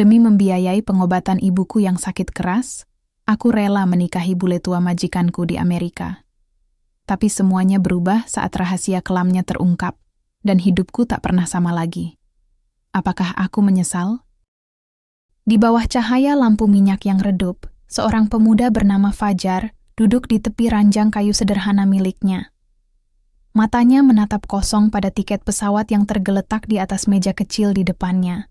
Demi membiayai pengobatan ibuku yang sakit keras, aku rela menikahi bule tua majikanku di Amerika. Tapi semuanya berubah saat rahasia kelamnya terungkap, dan hidupku tak pernah sama lagi. Apakah aku menyesal? Di bawah cahaya lampu minyak yang redup, seorang pemuda bernama Fajar duduk di tepi ranjang kayu sederhana miliknya. Matanya menatap kosong pada tiket pesawat yang tergeletak di atas meja kecil di depannya.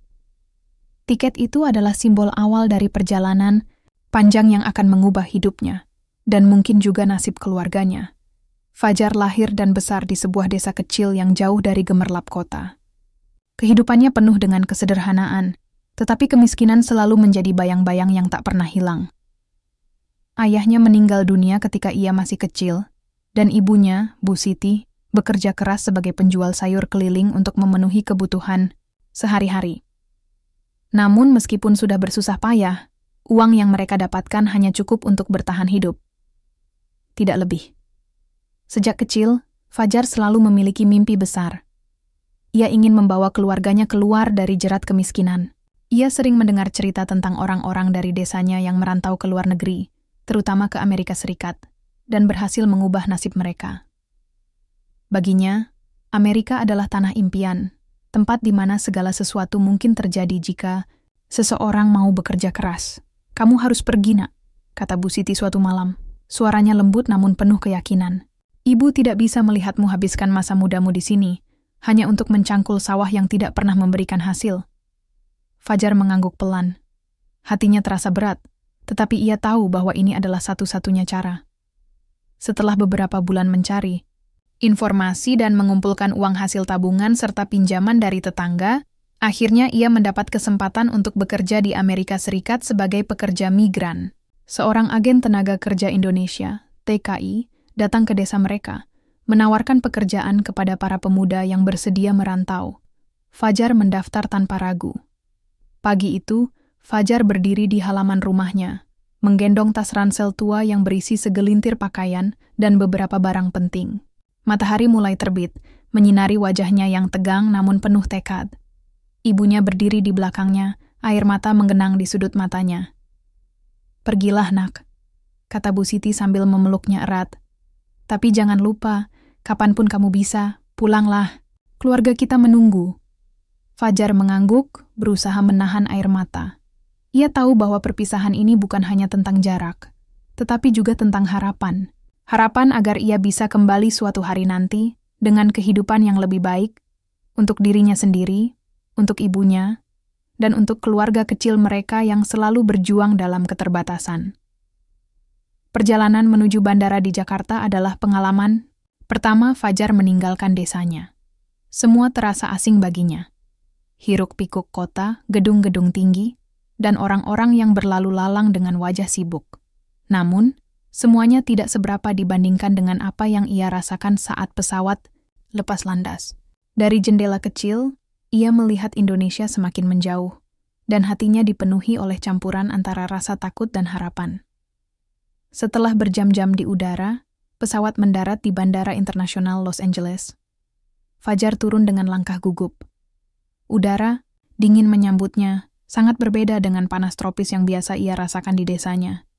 Tiket itu adalah simbol awal dari perjalanan panjang yang akan mengubah hidupnya, dan mungkin juga nasib keluarganya. Fajar lahir dan besar di sebuah desa kecil yang jauh dari gemerlap kota. Kehidupannya penuh dengan kesederhanaan, tetapi kemiskinan selalu menjadi bayang-bayang yang tak pernah hilang. Ayahnya meninggal dunia ketika ia masih kecil, dan ibunya, Bu Siti, bekerja keras sebagai penjual sayur keliling untuk memenuhi kebutuhan sehari-hari. Namun meskipun sudah bersusah payah, uang yang mereka dapatkan hanya cukup untuk bertahan hidup. Tidak lebih. Sejak kecil, Fajar selalu memiliki mimpi besar. Ia ingin membawa keluarganya keluar dari jerat kemiskinan. Ia sering mendengar cerita tentang orang-orang dari desanya yang merantau ke luar negeri, terutama ke Amerika Serikat, dan berhasil mengubah nasib mereka. Baginya, Amerika adalah tanah impian, tempat di mana segala sesuatu mungkin terjadi jika seseorang mau bekerja keras. "Kamu harus pergi, Nak," kata Bu Siti suatu malam. Suaranya lembut namun penuh keyakinan. "Ibu tidak bisa melihatmu habiskan masa mudamu di sini, hanya untuk mencangkul sawah yang tidak pernah memberikan hasil." Fajar mengangguk pelan. Hatinya terasa berat, tetapi ia tahu bahwa ini adalah satu-satunya cara. Setelah beberapa bulan mencari informasi dan mengumpulkan uang hasil tabungan serta pinjaman dari tetangga, akhirnya ia mendapat kesempatan untuk bekerja di Amerika Serikat sebagai pekerja migran. Seorang agen tenaga kerja Indonesia, TKI, datang ke desa mereka, menawarkan pekerjaan kepada para pemuda yang bersedia merantau. Fajar mendaftar tanpa ragu. Pagi itu, Fajar berdiri di halaman rumahnya, menggendong tas ransel tua yang berisi segelintir pakaian dan beberapa barang penting. Matahari mulai terbit, menyinari wajahnya yang tegang namun penuh tekad. Ibunya berdiri di belakangnya, air mata menggenang di sudut matanya. "Pergilah, Nak," kata Bu Siti sambil memeluknya erat. "Tapi jangan lupa, kapanpun kamu bisa, pulanglah. Keluarga kita menunggu." Fajar mengangguk, berusaha menahan air mata. Ia tahu bahwa perpisahan ini bukan hanya tentang jarak, tetapi juga tentang harapan. Harapan agar ia bisa kembali suatu hari nanti dengan kehidupan yang lebih baik untuk dirinya sendiri, untuk ibunya, dan untuk keluarga kecil mereka yang selalu berjuang dalam keterbatasan. Perjalanan menuju bandara di Jakarta adalah pengalaman pertama Fajar meninggalkan desanya. Semua terasa asing baginya. Hiruk-pikuk kota, gedung-gedung tinggi, dan orang-orang yang berlalu lalang dengan wajah sibuk. Namun, semuanya tidak seberapa dibandingkan dengan apa yang ia rasakan saat pesawat lepas landas. Dari jendela kecil, ia melihat Indonesia semakin menjauh, dan hatinya dipenuhi oleh campuran antara rasa takut dan harapan. Setelah berjam-jam di udara, pesawat mendarat di Bandara Internasional Los Angeles. Fajar turun dengan langkah gugup. Udara, dingin menyambutnya, sangat berbeda dengan panas tropis yang biasa ia rasakan di desanya.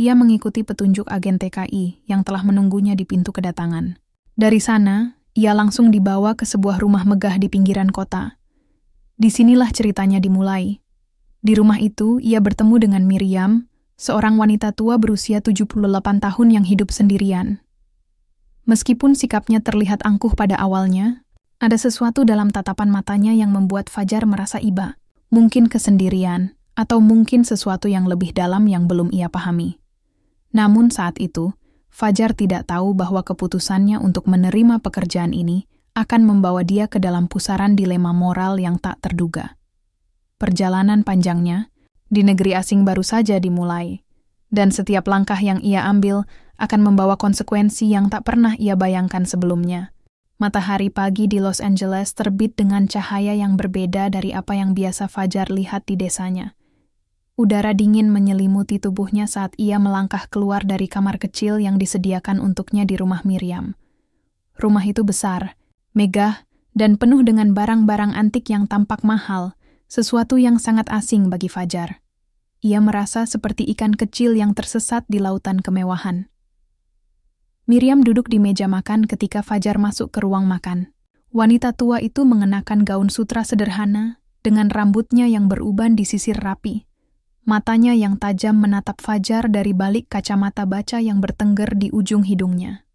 Ia mengikuti petunjuk agen TKI yang telah menunggunya di pintu kedatangan. Dari sana, ia langsung dibawa ke sebuah rumah megah di pinggiran kota. Disinilah ceritanya dimulai. Di rumah itu, ia bertemu dengan Miriam, seorang wanita tua berusia 78 tahun yang hidup sendirian. Meskipun sikapnya terlihat angkuh pada awalnya, ada sesuatu dalam tatapan matanya yang membuat Fajar merasa iba. Mungkin kesendirian, atau mungkin sesuatu yang lebih dalam yang belum ia pahami. Namun saat itu, Fajar tidak tahu bahwa keputusannya untuk menerima pekerjaan ini akan membawa dia ke dalam pusaran dilema moral yang tak terduga. Perjalanan panjangnya di negeri asing baru saja dimulai, dan setiap langkah yang ia ambil akan membawa konsekuensi yang tak pernah ia bayangkan sebelumnya. Matahari pagi di Los Angeles terbit dengan cahaya yang berbeda dari apa yang biasa Fajar lihat di desanya. Udara dingin menyelimuti tubuhnya saat ia melangkah keluar dari kamar kecil yang disediakan untuknya di rumah Miriam. Rumah itu besar, megah, dan penuh dengan barang-barang antik yang tampak mahal, Sesuatu yang sangat asing bagi Fajar. Ia merasa seperti ikan kecil yang tersesat di lautan kemewahan. Miriam duduk di meja makan ketika Fajar masuk ke ruang makan. Wanita tua itu mengenakan gaun sutra sederhana dengan rambutnya yang beruban disisir rapi. Matanya yang tajam menatap Fajar dari balik kacamata baca yang bertengger di ujung hidungnya.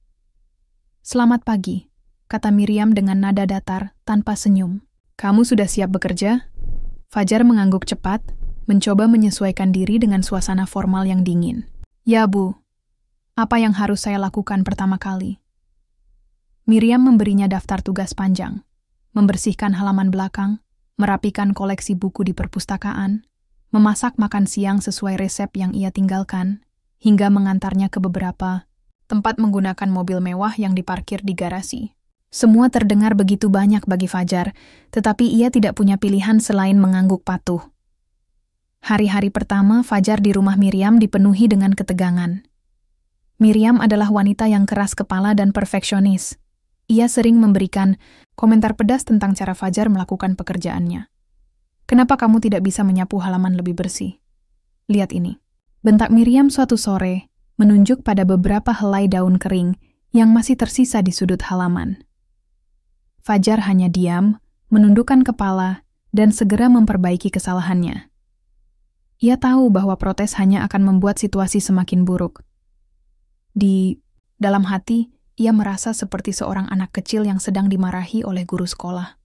"Selamat pagi," kata Miriam dengan nada datar tanpa senyum. "Kamu sudah siap bekerja?" Fajar mengangguk cepat, mencoba menyesuaikan diri dengan suasana formal yang dingin. "Ya, Bu. Apa yang harus saya lakukan pertama kali?" Miriam memberinya daftar tugas panjang, membersihkan halaman belakang, merapikan koleksi buku di perpustakaan, memasak makan siang sesuai resep yang ia tinggalkan, hingga mengantarnya ke beberapa tempat menggunakan mobil mewah yang diparkir di garasi. Semua terdengar begitu banyak bagi Fajar, tetapi ia tidak punya pilihan selain mengangguk patuh. Hari-hari pertama Fajar di rumah Miriam dipenuhi dengan ketegangan. Miriam adalah wanita yang keras kepala dan perfeksionis. Ia sering memberikan komentar pedas tentang cara Fajar melakukan pekerjaannya. "Kenapa kamu tidak bisa menyapu halaman lebih bersih? Lihat ini." Bentak Miriam suatu sore, menunjuk pada beberapa helai daun kering yang masih tersisa di sudut halaman. Fajar hanya diam, menundukkan kepala, dan segera memperbaiki kesalahannya. Ia tahu bahwa protes hanya akan membuat situasi semakin buruk. Di dalam hati, ia merasa seperti seorang anak kecil yang sedang dimarahi oleh guru sekolah.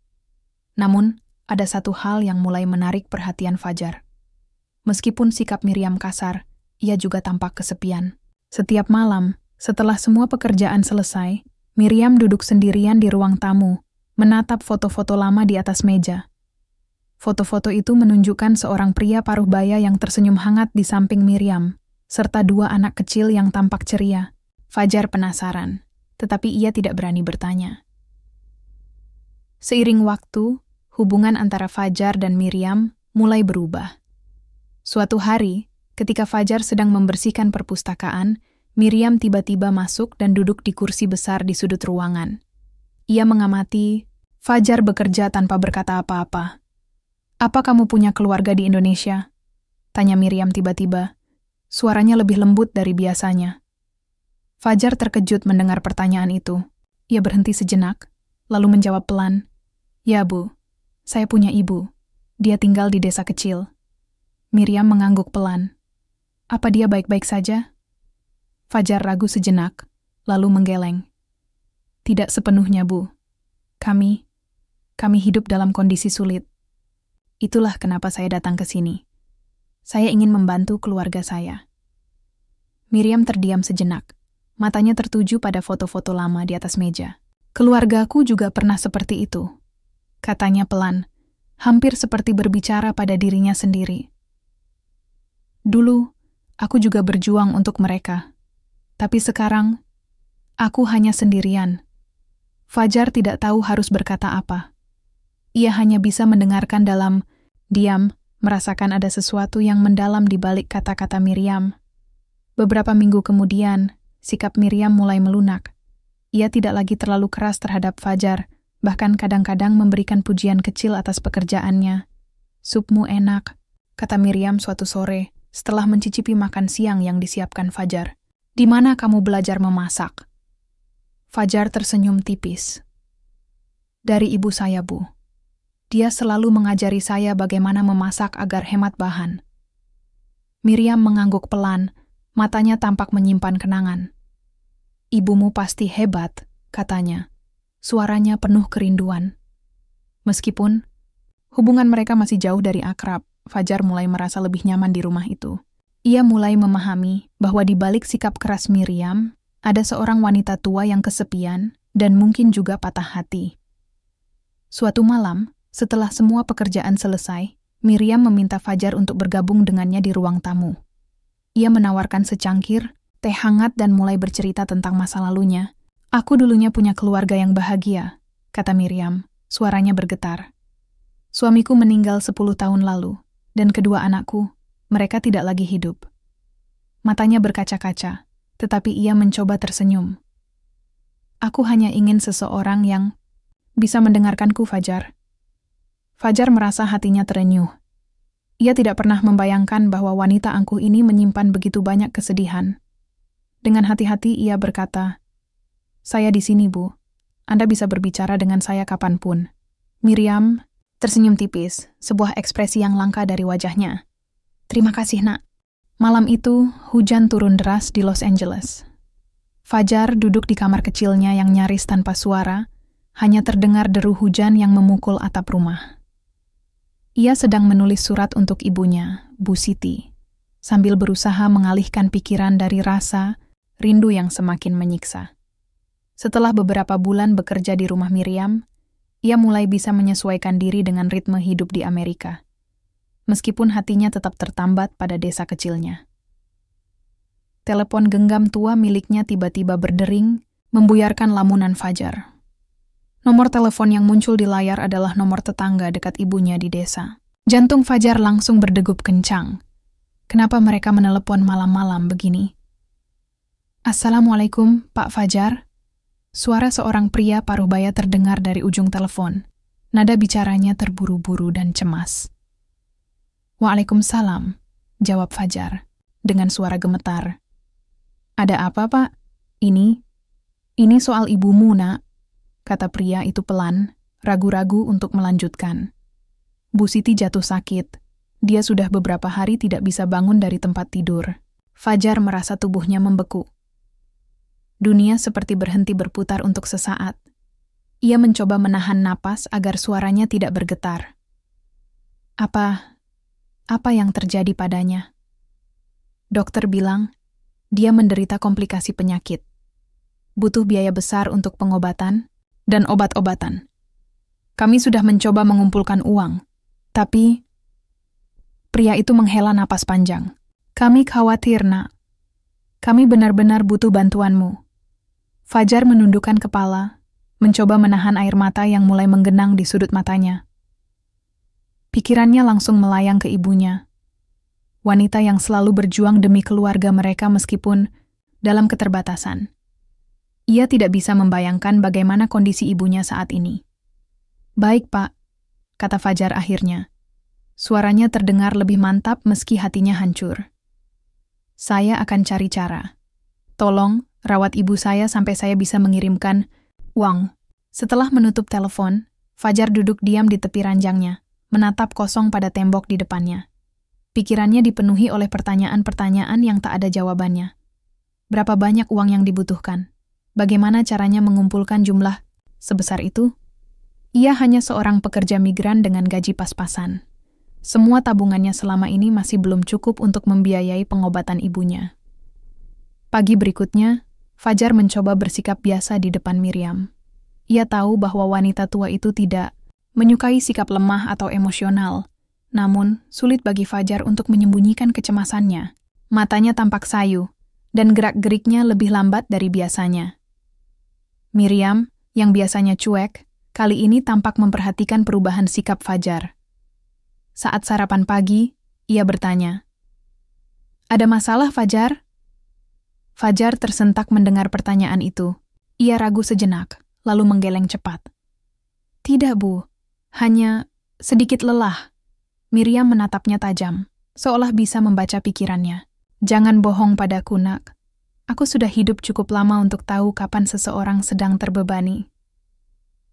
Namun, ada satu hal yang mulai menarik perhatian Fajar. Meskipun sikap Miriam kasar, ia juga tampak kesepian. Setiap malam, setelah semua pekerjaan selesai, Miriam duduk sendirian di ruang tamu, menatap foto-foto lama di atas meja. Foto-foto itu menunjukkan seorang pria paruh baya yang tersenyum hangat di samping Miriam, serta dua anak kecil yang tampak ceria. Fajar penasaran, tetapi ia tidak berani bertanya. Seiring waktu, hubungan antara Fajar dan Miriam mulai berubah. Suatu hari, ketika Fajar sedang membersihkan perpustakaan, Miriam tiba-tiba masuk dan duduk di kursi besar di sudut ruangan. Ia mengamati Fajar bekerja tanpa berkata apa-apa. "Apa kamu punya keluarga di Indonesia?" tanya Miriam tiba-tiba. Suaranya lebih lembut dari biasanya. Fajar terkejut mendengar pertanyaan itu. Ia berhenti sejenak, lalu menjawab pelan, "Ya, Bu, saya punya ibu. Dia tinggal di desa kecil." Miriam mengangguk pelan. "Apa dia baik-baik saja?" Fajar ragu sejenak, lalu menggeleng. "Tidak sepenuhnya, Bu. Kami hidup dalam kondisi sulit. Itulah kenapa saya datang ke sini. Saya ingin membantu keluarga saya." Miriam terdiam sejenak. Matanya tertuju pada foto-foto lama di atas meja. "Keluargaku juga pernah seperti itu," katanya pelan, hampir seperti berbicara pada dirinya sendiri. "Dulu, aku juga berjuang untuk mereka. Tapi sekarang, aku hanya sendirian." Fajar tidak tahu harus berkata apa. Ia hanya bisa mendengarkan dalam diam, merasakan ada sesuatu yang mendalam di balik kata-kata Miriam. Beberapa minggu kemudian, sikap Miriam mulai melunak. Ia tidak lagi terlalu keras terhadap Fajar, bahkan kadang-kadang memberikan pujian kecil atas pekerjaannya. "Supmu enak," kata Miriam suatu sore setelah mencicipi makan siang yang disiapkan Fajar. "Di mana kamu belajar memasak?" Fajar tersenyum tipis. "Dari ibu saya, Bu. Dia selalu mengajari saya bagaimana memasak agar hemat bahan." Miriam mengangguk pelan, matanya tampak menyimpan kenangan. "Ibumu pasti hebat," katanya. Suaranya penuh kerinduan. Meskipun hubungan mereka masih jauh dari akrab, Fajar mulai merasa lebih nyaman di rumah itu. Ia mulai memahami bahwa di balik sikap keras Miriam, ada seorang wanita tua yang kesepian dan mungkin juga patah hati. Suatu malam, setelah semua pekerjaan selesai, Miriam meminta Fajar untuk bergabung dengannya di ruang tamu. Ia menawarkan secangkir, teh hangat dan mulai bercerita tentang masa lalunya. "Aku dulunya punya keluarga yang bahagia," kata Miriam, suaranya bergetar. "Suamiku meninggal 10 tahun lalu, dan kedua anakku, mereka tidak lagi hidup." Matanya berkaca-kaca, tetapi ia mencoba tersenyum. "Aku hanya ingin seseorang yang bisa mendengarkanku, Fajar. Fajar merasa hatinya terenyuh. Ia tidak pernah membayangkan bahwa wanita angkuh ini menyimpan begitu banyak kesedihan. Dengan hati-hati ia berkata, "Saya di sini, Bu. Anda bisa berbicara dengan saya kapanpun." Miriam tersenyum tipis, sebuah ekspresi yang langka dari wajahnya. "Terima kasih, Nak." Malam itu, hujan turun deras di Los Angeles. Fajar duduk di kamar kecilnya yang nyaris tanpa suara, hanya terdengar deru hujan yang memukul atap rumah. Ia sedang menulis surat untuk ibunya, Bu Siti, sambil berusaha mengalihkan pikiran dari rasa rindu yang semakin menyiksa. Setelah beberapa bulan bekerja di rumah Miriam, ia mulai bisa menyesuaikan diri dengan ritme hidup di Amerika, meskipun hatinya tetap tertambat pada desa kecilnya. Telepon genggam tua miliknya tiba-tiba berdering, membuyarkan lamunan Fajar. Nomor telepon yang muncul di layar adalah nomor tetangga dekat ibunya di desa. Jantung Fajar langsung berdegup kencang. Kenapa mereka menelepon malam-malam begini? "Assalamualaikum, Pak Fajar." Suara seorang pria paruh baya terdengar dari ujung telepon. Nada bicaranya terburu-buru dan cemas. "Waalaikumsalam," jawab Fajar, dengan suara gemetar. "Ada apa, Pak? Ini soal ibumu, Nak," kata pria itu pelan, ragu-ragu untuk melanjutkan. Bu Siti jatuh sakit. Dia sudah beberapa hari tidak bisa bangun dari tempat tidur. Fajar merasa tubuhnya membeku. Dunia seperti berhenti berputar untuk sesaat. Ia mencoba menahan napas agar suaranya tidak bergetar. Apa yang terjadi padanya? Dokter bilang, dia menderita komplikasi penyakit. Butuh biaya besar untuk pengobatan dan obat-obatan. Kami sudah mencoba mengumpulkan uang, tapi pria itu menghela napas panjang. "Kami khawatir, Nak. Kami benar-benar butuh bantuanmu." Fajar menundukkan kepala, mencoba menahan air mata yang mulai menggenang di sudut matanya. Pikirannya langsung melayang ke ibunya. Wanita yang selalu berjuang demi keluarga mereka meskipun dalam keterbatasan. Ia tidak bisa membayangkan bagaimana kondisi ibunya saat ini. "Baik, Pak," kata Fajar akhirnya. Suaranya terdengar lebih mantap meski hatinya hancur. "Saya akan cari cara. Tolong rawat ibu saya sampai saya bisa mengirimkan uang." Setelah menutup telepon, Fajar duduk diam di tepi ranjangnya, menatap kosong pada tembok di depannya. Pikirannya dipenuhi oleh pertanyaan-pertanyaan yang tak ada jawabannya. Berapa banyak uang yang dibutuhkan? Bagaimana caranya mengumpulkan jumlah sebesar itu? Ia hanya seorang pekerja migran dengan gaji pas-pasan. Semua tabungannya selama ini masih belum cukup untuk membiayai pengobatan ibunya. Pagi berikutnya, Fajar mencoba bersikap biasa di depan Miriam. Ia tahu bahwa wanita tua itu tidak menyukai sikap lemah atau emosional, namun sulit bagi Fajar untuk menyembunyikan kecemasannya. Matanya tampak sayu, dan gerak-geriknya lebih lambat dari biasanya. Miriam, yang biasanya cuek, kali ini tampak memperhatikan perubahan sikap Fajar. Saat sarapan pagi, ia bertanya, "Ada masalah, Fajar?" Fajar tersentak mendengar pertanyaan itu. Ia ragu sejenak, lalu menggeleng cepat. "Tidak, Bu. Hanya sedikit lelah." Miriam menatapnya tajam, seolah bisa membaca pikirannya. "Jangan bohong padaku, Nak. Aku sudah hidup cukup lama untuk tahu kapan seseorang sedang terbebani."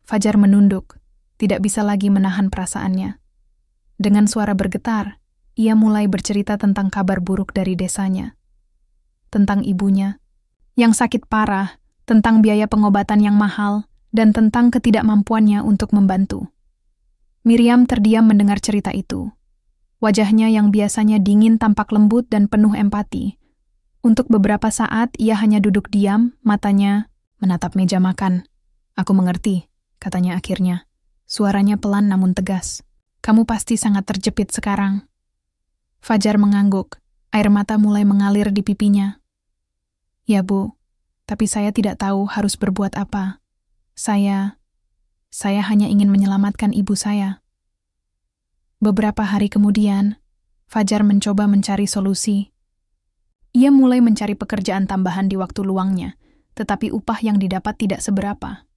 Fajar menunduk, tidak bisa lagi menahan perasaannya. Dengan suara bergetar, ia mulai bercerita tentang kabar buruk dari desanya. Tentang ibunya, yang sakit parah, tentang biaya pengobatan yang mahal, dan tentang ketidakmampuannya untuk membantu. Miriam terdiam mendengar cerita itu. Wajahnya yang biasanya dingin tampak lembut dan penuh empati. Untuk beberapa saat ia hanya duduk diam, matanya menatap meja makan. "Aku mengerti," katanya akhirnya. Suaranya pelan namun tegas. "Kamu pasti sangat terjepit sekarang." Fajar mengangguk, air mata mulai mengalir di pipinya. "Ya, Bu, tapi saya tidak tahu harus berbuat apa. Saya hanya ingin menyelamatkan ibu saya." Beberapa hari kemudian, Fajar mencoba mencari solusi. Ia mulai mencari pekerjaan tambahan di waktu luangnya, tetapi upah yang didapat tidak seberapa.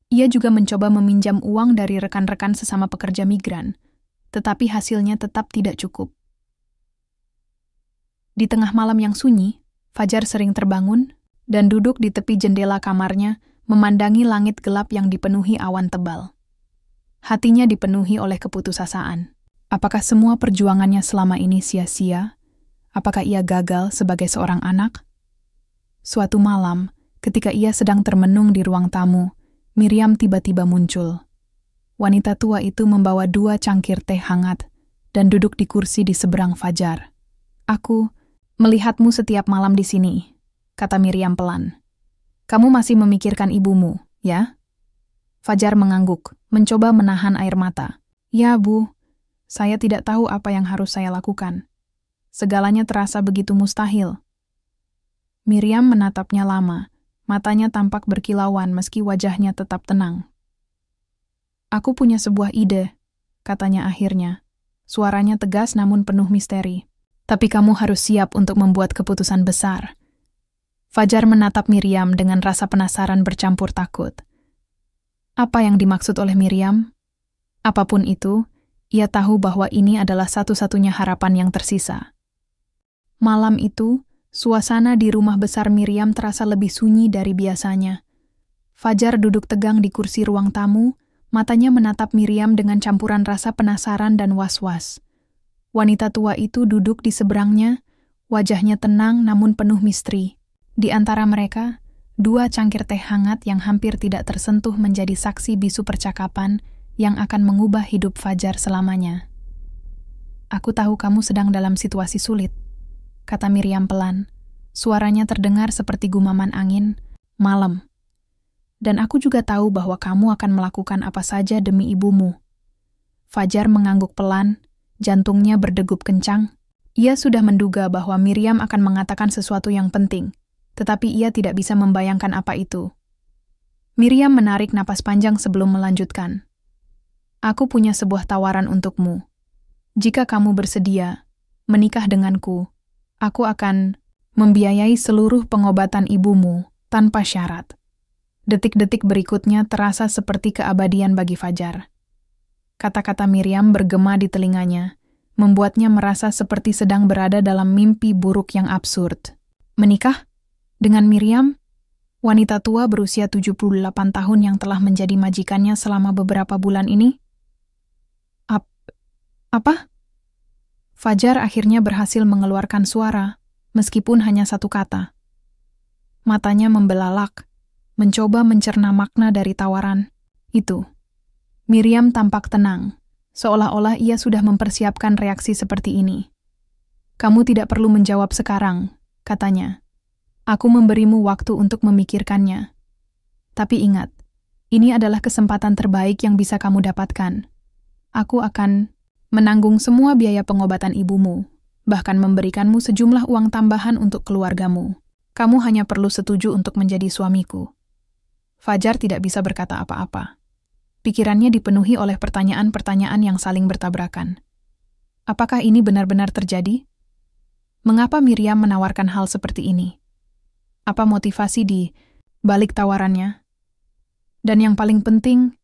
Ia juga mencoba meminjam uang dari rekan-rekan sesama pekerja migran, tetapi hasilnya tetap tidak cukup. Di tengah malam yang sunyi, Fajar sering terbangun dan duduk di tepi jendela kamarnya, memandangi langit gelap yang dipenuhi awan tebal. Hatinya dipenuhi oleh keputusasaan. Apakah semua perjuangannya selama ini sia-sia? Apakah ia gagal sebagai seorang anak? Suatu malam, ketika ia sedang termenung di ruang tamu, Miriam tiba-tiba muncul. Wanita tua itu membawa 2 cangkir teh hangat dan duduk di kursi di seberang Fajar. "Aku melihatmu setiap malam di sini," kata Miriam pelan. "Kamu masih memikirkan ibumu, ya?" Fajar mengangguk, mencoba menahan air mata. "Ya, Bu, saya tidak tahu apa yang harus saya lakukan. Segalanya terasa begitu mustahil." Miriam menatapnya lama, matanya tampak berkilauan meski wajahnya tetap tenang. "Aku punya sebuah ide," katanya akhirnya. Suaranya tegas namun penuh misteri. "Tapi kamu harus siap untuk membuat keputusan besar." Fajar menatap Miriam dengan rasa penasaran bercampur takut. Apa yang dimaksud oleh Miriam? Apapun itu, ia tahu bahwa ini adalah satu-satunya harapan yang tersisa. Malam itu, suasana di rumah besar Miriam terasa lebih sunyi dari biasanya. Fajar duduk tegang di kursi ruang tamu, matanya menatap Miriam dengan campuran rasa penasaran dan was-was. Wanita tua itu duduk di seberangnya, wajahnya tenang namun penuh misteri. Di antara mereka, 2 cangkir teh hangat yang hampir tidak tersentuh menjadi saksi bisu percakapan yang akan mengubah hidup Fajar selamanya. "Aku tahu kamu sedang dalam situasi sulit," kata Miriam pelan. Suaranya terdengar seperti gumaman angin, malam. "Dan aku juga tahu bahwa kamu akan melakukan apa saja demi ibumu." Fajar mengangguk pelan, jantungnya berdegup kencang. Ia sudah menduga bahwa Miriam akan mengatakan sesuatu yang penting, tetapi ia tidak bisa membayangkan apa itu. Miriam menarik napas panjang sebelum melanjutkan. "Aku punya sebuah tawaran untukmu. Jika kamu bersedia menikah denganku, aku akan membiayai seluruh pengobatan ibumu tanpa syarat." Detik-detik berikutnya terasa seperti keabadian bagi Fajar. Kata-kata Miriam bergema di telinganya, membuatnya merasa seperti sedang berada dalam mimpi buruk yang absurd. Menikah? Dengan Miriam? Wanita tua berusia 78 tahun yang telah menjadi majikannya selama beberapa bulan ini? Apa? Fajar akhirnya berhasil mengeluarkan suara, meskipun hanya satu kata. Matanya membelalak, mencoba mencerna makna dari tawaran itu. Miriam tampak tenang, seolah-olah ia sudah mempersiapkan reaksi seperti ini. "Kamu tidak perlu menjawab sekarang," katanya. "Aku memberimu waktu untuk memikirkannya. Tapi ingat, ini adalah kesempatan terbaik yang bisa kamu dapatkan. Aku akan menanggung semua biaya pengobatan ibumu, bahkan memberikanmu sejumlah uang tambahan untuk keluargamu. Kamu hanya perlu setuju untuk menjadi suamiku." Fajar tidak bisa berkata apa-apa. Pikirannya dipenuhi oleh pertanyaan-pertanyaan yang saling bertabrakan. Apakah ini benar-benar terjadi? Mengapa Miriam menawarkan hal seperti ini? Apa motivasi di balik tawarannya? Dan yang paling penting,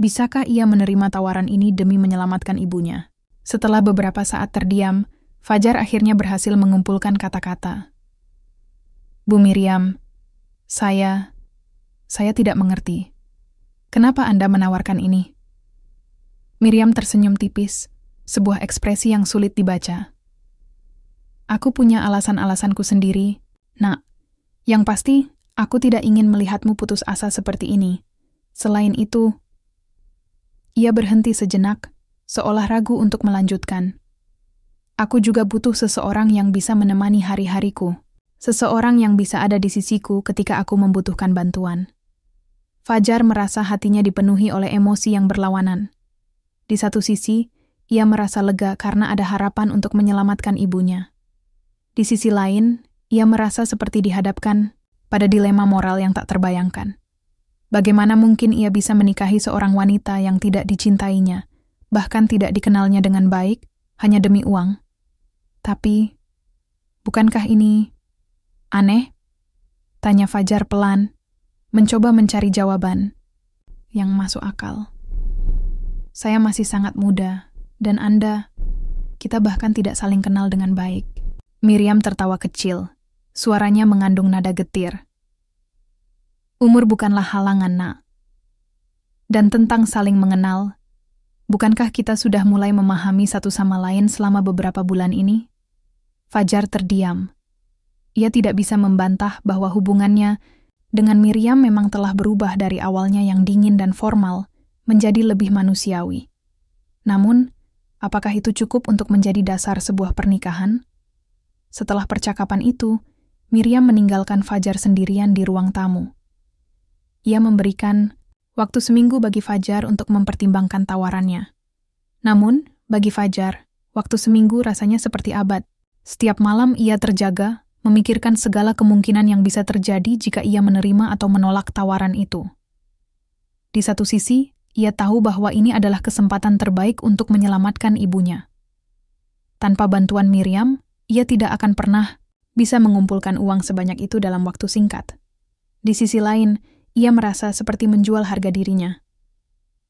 bisakah ia menerima tawaran ini demi menyelamatkan ibunya? Setelah beberapa saat terdiam, Fajar akhirnya berhasil mengumpulkan kata-kata. "Bu Miriam, saya tidak mengerti. Kenapa Anda menawarkan ini?" Miriam tersenyum tipis, sebuah ekspresi yang sulit dibaca. "Aku punya alasan-alasanku sendiri, Nak. Yang pasti, aku tidak ingin melihatmu putus asa seperti ini. Selain itu..." Ia berhenti sejenak, seolah ragu untuk melanjutkan. "Aku juga butuh seseorang yang bisa menemani hari-hariku. Seseorang yang bisa ada di sisiku ketika aku membutuhkan bantuan." Fajar merasa hatinya dipenuhi oleh emosi yang berlawanan. Di satu sisi, ia merasa lega karena ada harapan untuk menyelamatkan ibunya. Di sisi lain, ia merasa seperti dihadapkan pada dilema moral yang tak terbayangkan. Bagaimana mungkin ia bisa menikahi seorang wanita yang tidak dicintainya, bahkan tidak dikenalnya dengan baik, hanya demi uang? Tapi, bukankah ini aneh? Tanya Fajar pelan, mencoba mencari jawaban. yang masuk akal. Saya masih sangat muda, dan Anda, kita bahkan tidak saling kenal dengan baik. Miriam tertawa kecil. Suaranya mengandung nada getir. Umur bukanlah halangan, nak. Dan tentang saling mengenal, bukankah kita sudah mulai memahami satu sama lain selama beberapa bulan ini? Fajar terdiam. Ia tidak bisa membantah bahwa hubungannya dengan Miriam memang telah berubah dari awalnya yang dingin dan formal menjadi lebih manusiawi. Namun, apakah itu cukup untuk menjadi dasar sebuah pernikahan? Setelah percakapan itu, Miriam meninggalkan Fajar sendirian di ruang tamu. Ia memberikan waktu seminggu bagi Fajar untuk mempertimbangkan tawarannya. Namun, bagi Fajar, waktu seminggu rasanya seperti abad. Setiap malam ia terjaga, memikirkan segala kemungkinan yang bisa terjadi jika ia menerima atau menolak tawaran itu. Di satu sisi, ia tahu bahwa ini adalah kesempatan terbaik untuk menyelamatkan ibunya. Tanpa bantuan Miriam, ia tidak akan pernah bisa mengumpulkan uang sebanyak itu dalam waktu singkat. Di sisi lain, ia merasa seperti menjual harga dirinya.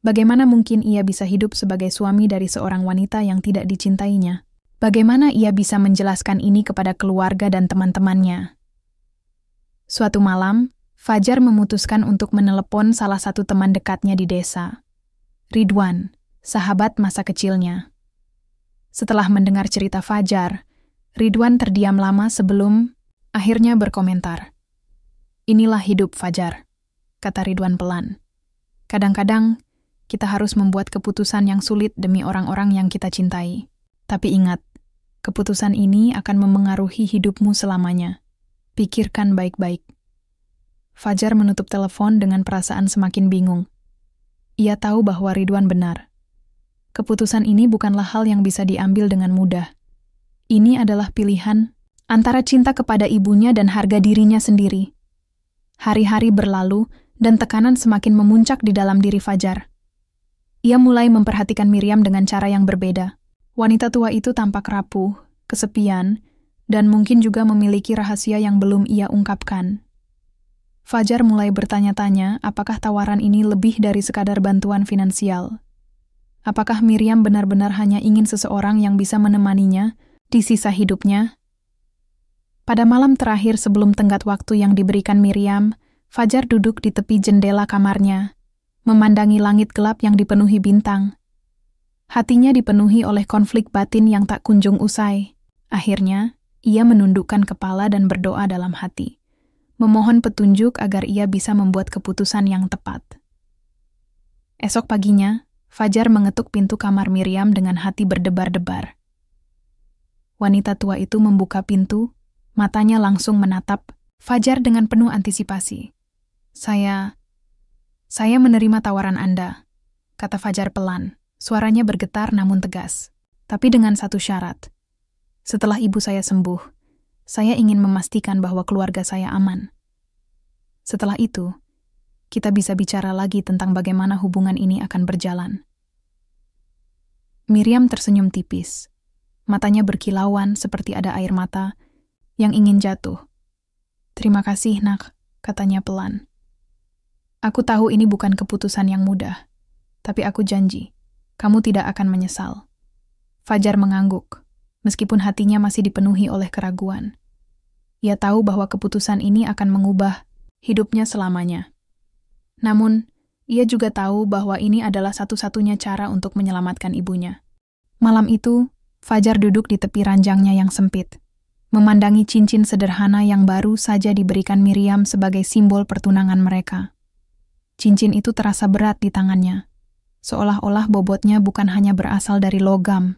Bagaimana mungkin ia bisa hidup sebagai suami dari seorang wanita yang tidak dicintainya? Bagaimana ia bisa menjelaskan ini kepada keluarga dan teman-temannya? Suatu malam, Fajar memutuskan untuk menelepon salah satu teman dekatnya di desa, Ridwan, sahabat masa kecilnya. Setelah mendengar cerita Fajar, Ridwan terdiam lama sebelum akhirnya berkomentar. "Inilah hidup, Fajar," kata Ridwan pelan. "Kadang-kadang kita harus membuat keputusan yang sulit demi orang-orang yang kita cintai. Tapi ingat, keputusan ini akan memengaruhi hidupmu selamanya. Pikirkan baik-baik." Fajar menutup telepon dengan perasaan semakin bingung. Ia tahu bahwa Ridwan benar. Keputusan ini bukanlah hal yang bisa diambil dengan mudah. Ini adalah pilihan antara cinta kepada ibunya dan harga dirinya sendiri. Hari-hari berlalu dan tekanan semakin memuncak di dalam diri Fajar. Ia mulai memperhatikan Miriam dengan cara yang berbeda. Wanita tua itu tampak rapuh, kesepian, dan mungkin juga memiliki rahasia yang belum ia ungkapkan. Fajar mulai bertanya-tanya apakah tawaran ini lebih dari sekadar bantuan finansial. Apakah Miriam benar-benar hanya ingin seseorang yang bisa menemaninya di sisa hidupnya? Pada malam terakhir sebelum tenggat waktu yang diberikan Miriam, Fajar duduk di tepi jendela kamarnya, memandangi langit gelap yang dipenuhi bintang. Hatinya dipenuhi oleh konflik batin yang tak kunjung usai. Akhirnya, ia menundukkan kepala dan berdoa dalam hati, memohon petunjuk agar ia bisa membuat keputusan yang tepat. Esok paginya, Fajar mengetuk pintu kamar Miriam dengan hati berdebar-debar. Wanita tua itu membuka pintu, matanya langsung menatap Fajar dengan penuh antisipasi. Saya menerima tawaran Anda," kata Fajar pelan. Suaranya bergetar namun tegas. "Tapi dengan satu syarat. Setelah ibu saya sembuh, saya ingin memastikan bahwa keluarga saya aman. Setelah itu, kita bisa bicara lagi tentang bagaimana hubungan ini akan berjalan." Miriam tersenyum tipis. Matanya berkilauan seperti ada air mata yang ingin jatuh. "Terima kasih, nak," katanya pelan. "Aku tahu ini bukan keputusan yang mudah, tapi aku janji, kamu tidak akan menyesal." Fajar mengangguk, meskipun hatinya masih dipenuhi oleh keraguan. Ia tahu bahwa keputusan ini akan mengubah hidupnya selamanya. Namun, ia juga tahu bahwa ini adalah satu-satunya cara untuk menyelamatkan ibunya. Malam itu, Fajar duduk di tepi ranjangnya yang sempit, memandangi cincin sederhana yang baru saja diberikan Miriam sebagai simbol pertunangan mereka. Cincin itu terasa berat di tangannya, seolah-olah bobotnya bukan hanya berasal dari logam,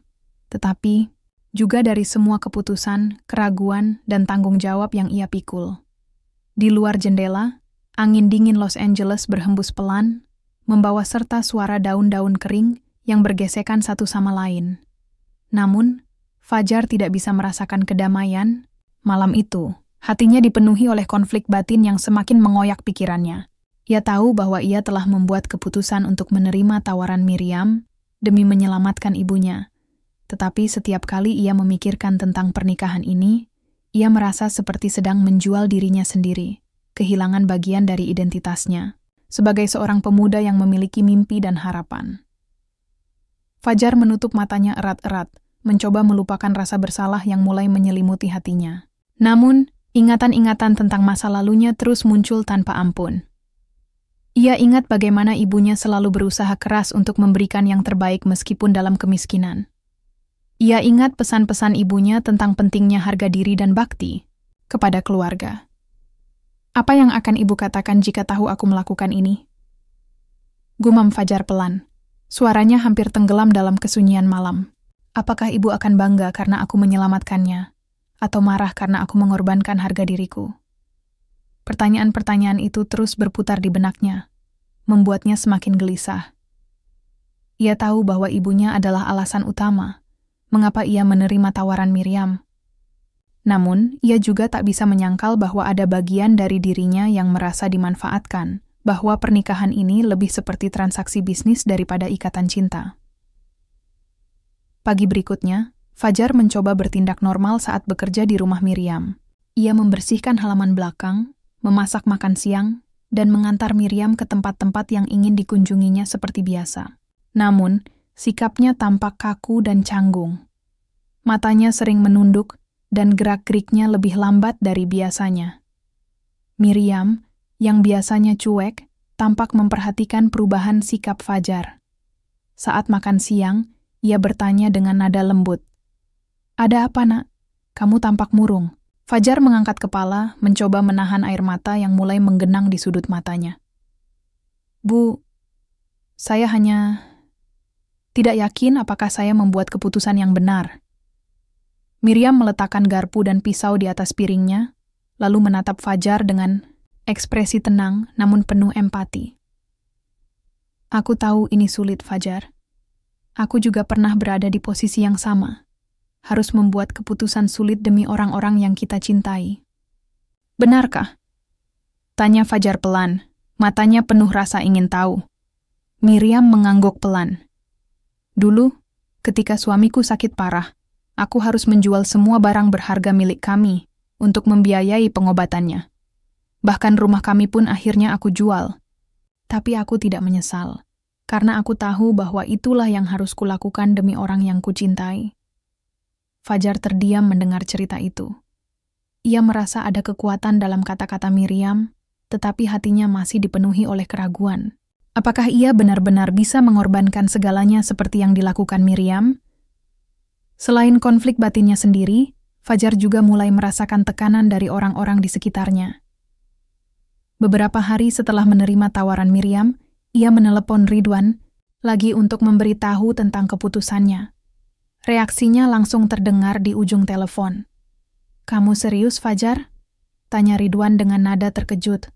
tetapi juga dari semua keputusan, keraguan, dan tanggung jawab yang ia pikul. Di luar jendela, angin dingin Los Angeles berhembus pelan, membawa serta suara daun-daun kering yang bergesekan satu sama lain. Namun, Fajar tidak bisa merasakan kedamaian. Malam itu, hatinya dipenuhi oleh konflik batin yang semakin mengoyak pikirannya. Ia tahu bahwa ia telah membuat keputusan untuk menerima tawaran Miriam demi menyelamatkan ibunya. Tetapi setiap kali ia memikirkan tentang pernikahan ini, ia merasa seperti sedang menjual dirinya sendiri, kehilangan bagian dari identitasnya. sebagai seorang pemuda yang memiliki mimpi dan harapan. Fajar menutup matanya erat-erat, mencoba melupakan rasa bersalah yang mulai menyelimuti hatinya. Namun, ingatan-ingatan tentang masa lalunya terus muncul tanpa ampun. Ia ingat bagaimana ibunya selalu berusaha keras untuk memberikan yang terbaik meskipun dalam kemiskinan. Ia ingat pesan-pesan ibunya tentang pentingnya harga diri dan bakti kepada keluarga. Apa yang akan ibu katakan jika tahu aku melakukan ini? Gumam Fajar pelan. Suaranya hampir tenggelam dalam kesunyian malam. Apakah ibu akan bangga karena aku menyelamatkannya? Atau marah karena aku mengorbankan harga diriku? Pertanyaan-pertanyaan itu terus berputar di benaknya, membuatnya semakin gelisah. Ia tahu bahwa ibunya adalah alasan utama mengapa ia menerima tawaran Miriam. Namun, ia juga tak bisa menyangkal bahwa ada bagian dari dirinya yang merasa dimanfaatkan, bahwa pernikahan ini lebih seperti transaksi bisnis daripada ikatan cinta. Pagi berikutnya, Fajar mencoba bertindak normal saat bekerja di rumah Miriam. Ia membersihkan halaman belakang, memasak makan siang, dan mengantar Miriam ke tempat-tempat yang ingin dikunjunginya seperti biasa. Namun, sikapnya tampak kaku dan canggung. Matanya sering menunduk, dan gerak-geriknya lebih lambat dari biasanya. Miriam, yang biasanya cuek, tampak memperhatikan perubahan sikap Fajar. Saat makan siang, ia bertanya dengan nada lembut. "Ada apa, Nak? Kamu tampak murung." Fajar mengangkat kepala, mencoba menahan air mata yang mulai menggenang di sudut matanya. "Bu, saya hanya tidak yakin apakah saya membuat keputusan yang benar." Miriam meletakkan garpu dan pisau di atas piringnya, lalu menatap Fajar dengan ekspresi tenang namun penuh empati. "Aku tahu ini sulit, Fajar. Aku juga pernah berada di posisi yang sama, harus membuat keputusan sulit demi orang-orang yang kita cintai." "Benarkah?" tanya Fajar pelan, matanya penuh rasa ingin tahu. Miriam mengangguk pelan. "Dulu, ketika suamiku sakit parah, aku harus menjual semua barang berharga milik kami untuk membiayai pengobatannya. Bahkan rumah kami pun akhirnya aku jual. Tapi aku tidak menyesal, karena aku tahu bahwa itulah yang harus kulakukan demi orang yang kucintai." Fajar terdiam mendengar cerita itu. Ia merasa ada kekuatan dalam kata-kata Miriam, tetapi hatinya masih dipenuhi oleh keraguan. Apakah ia benar-benar bisa mengorbankan segalanya seperti yang dilakukan Miriam? Selain konflik batinnya sendiri, Fajar juga mulai merasakan tekanan dari orang-orang di sekitarnya. Beberapa hari setelah menerima tawaran Miriam, ia menelepon Ridwan lagi untuk memberitahu tentang keputusannya. Reaksinya langsung terdengar di ujung telepon. "Kamu serius, Fajar?" tanya Ridwan dengan nada terkejut.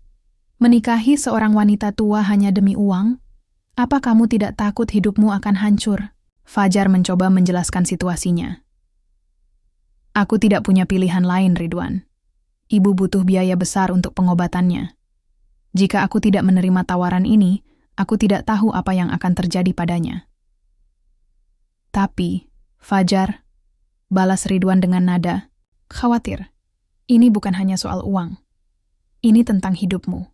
"Menikahi seorang wanita tua hanya demi uang? Apa kamu tidak takut hidupmu akan hancur?" Fajar mencoba menjelaskan situasinya. "Aku tidak punya pilihan lain, Ridwan. Ibu butuh biaya besar untuk pengobatannya. Jika aku tidak menerima tawaran ini, aku tidak tahu apa yang akan terjadi padanya." "Tapi, Fajar," balas Ridwan dengan nada, "khawatir. Ini bukan hanya soal uang. Ini tentang hidupmu.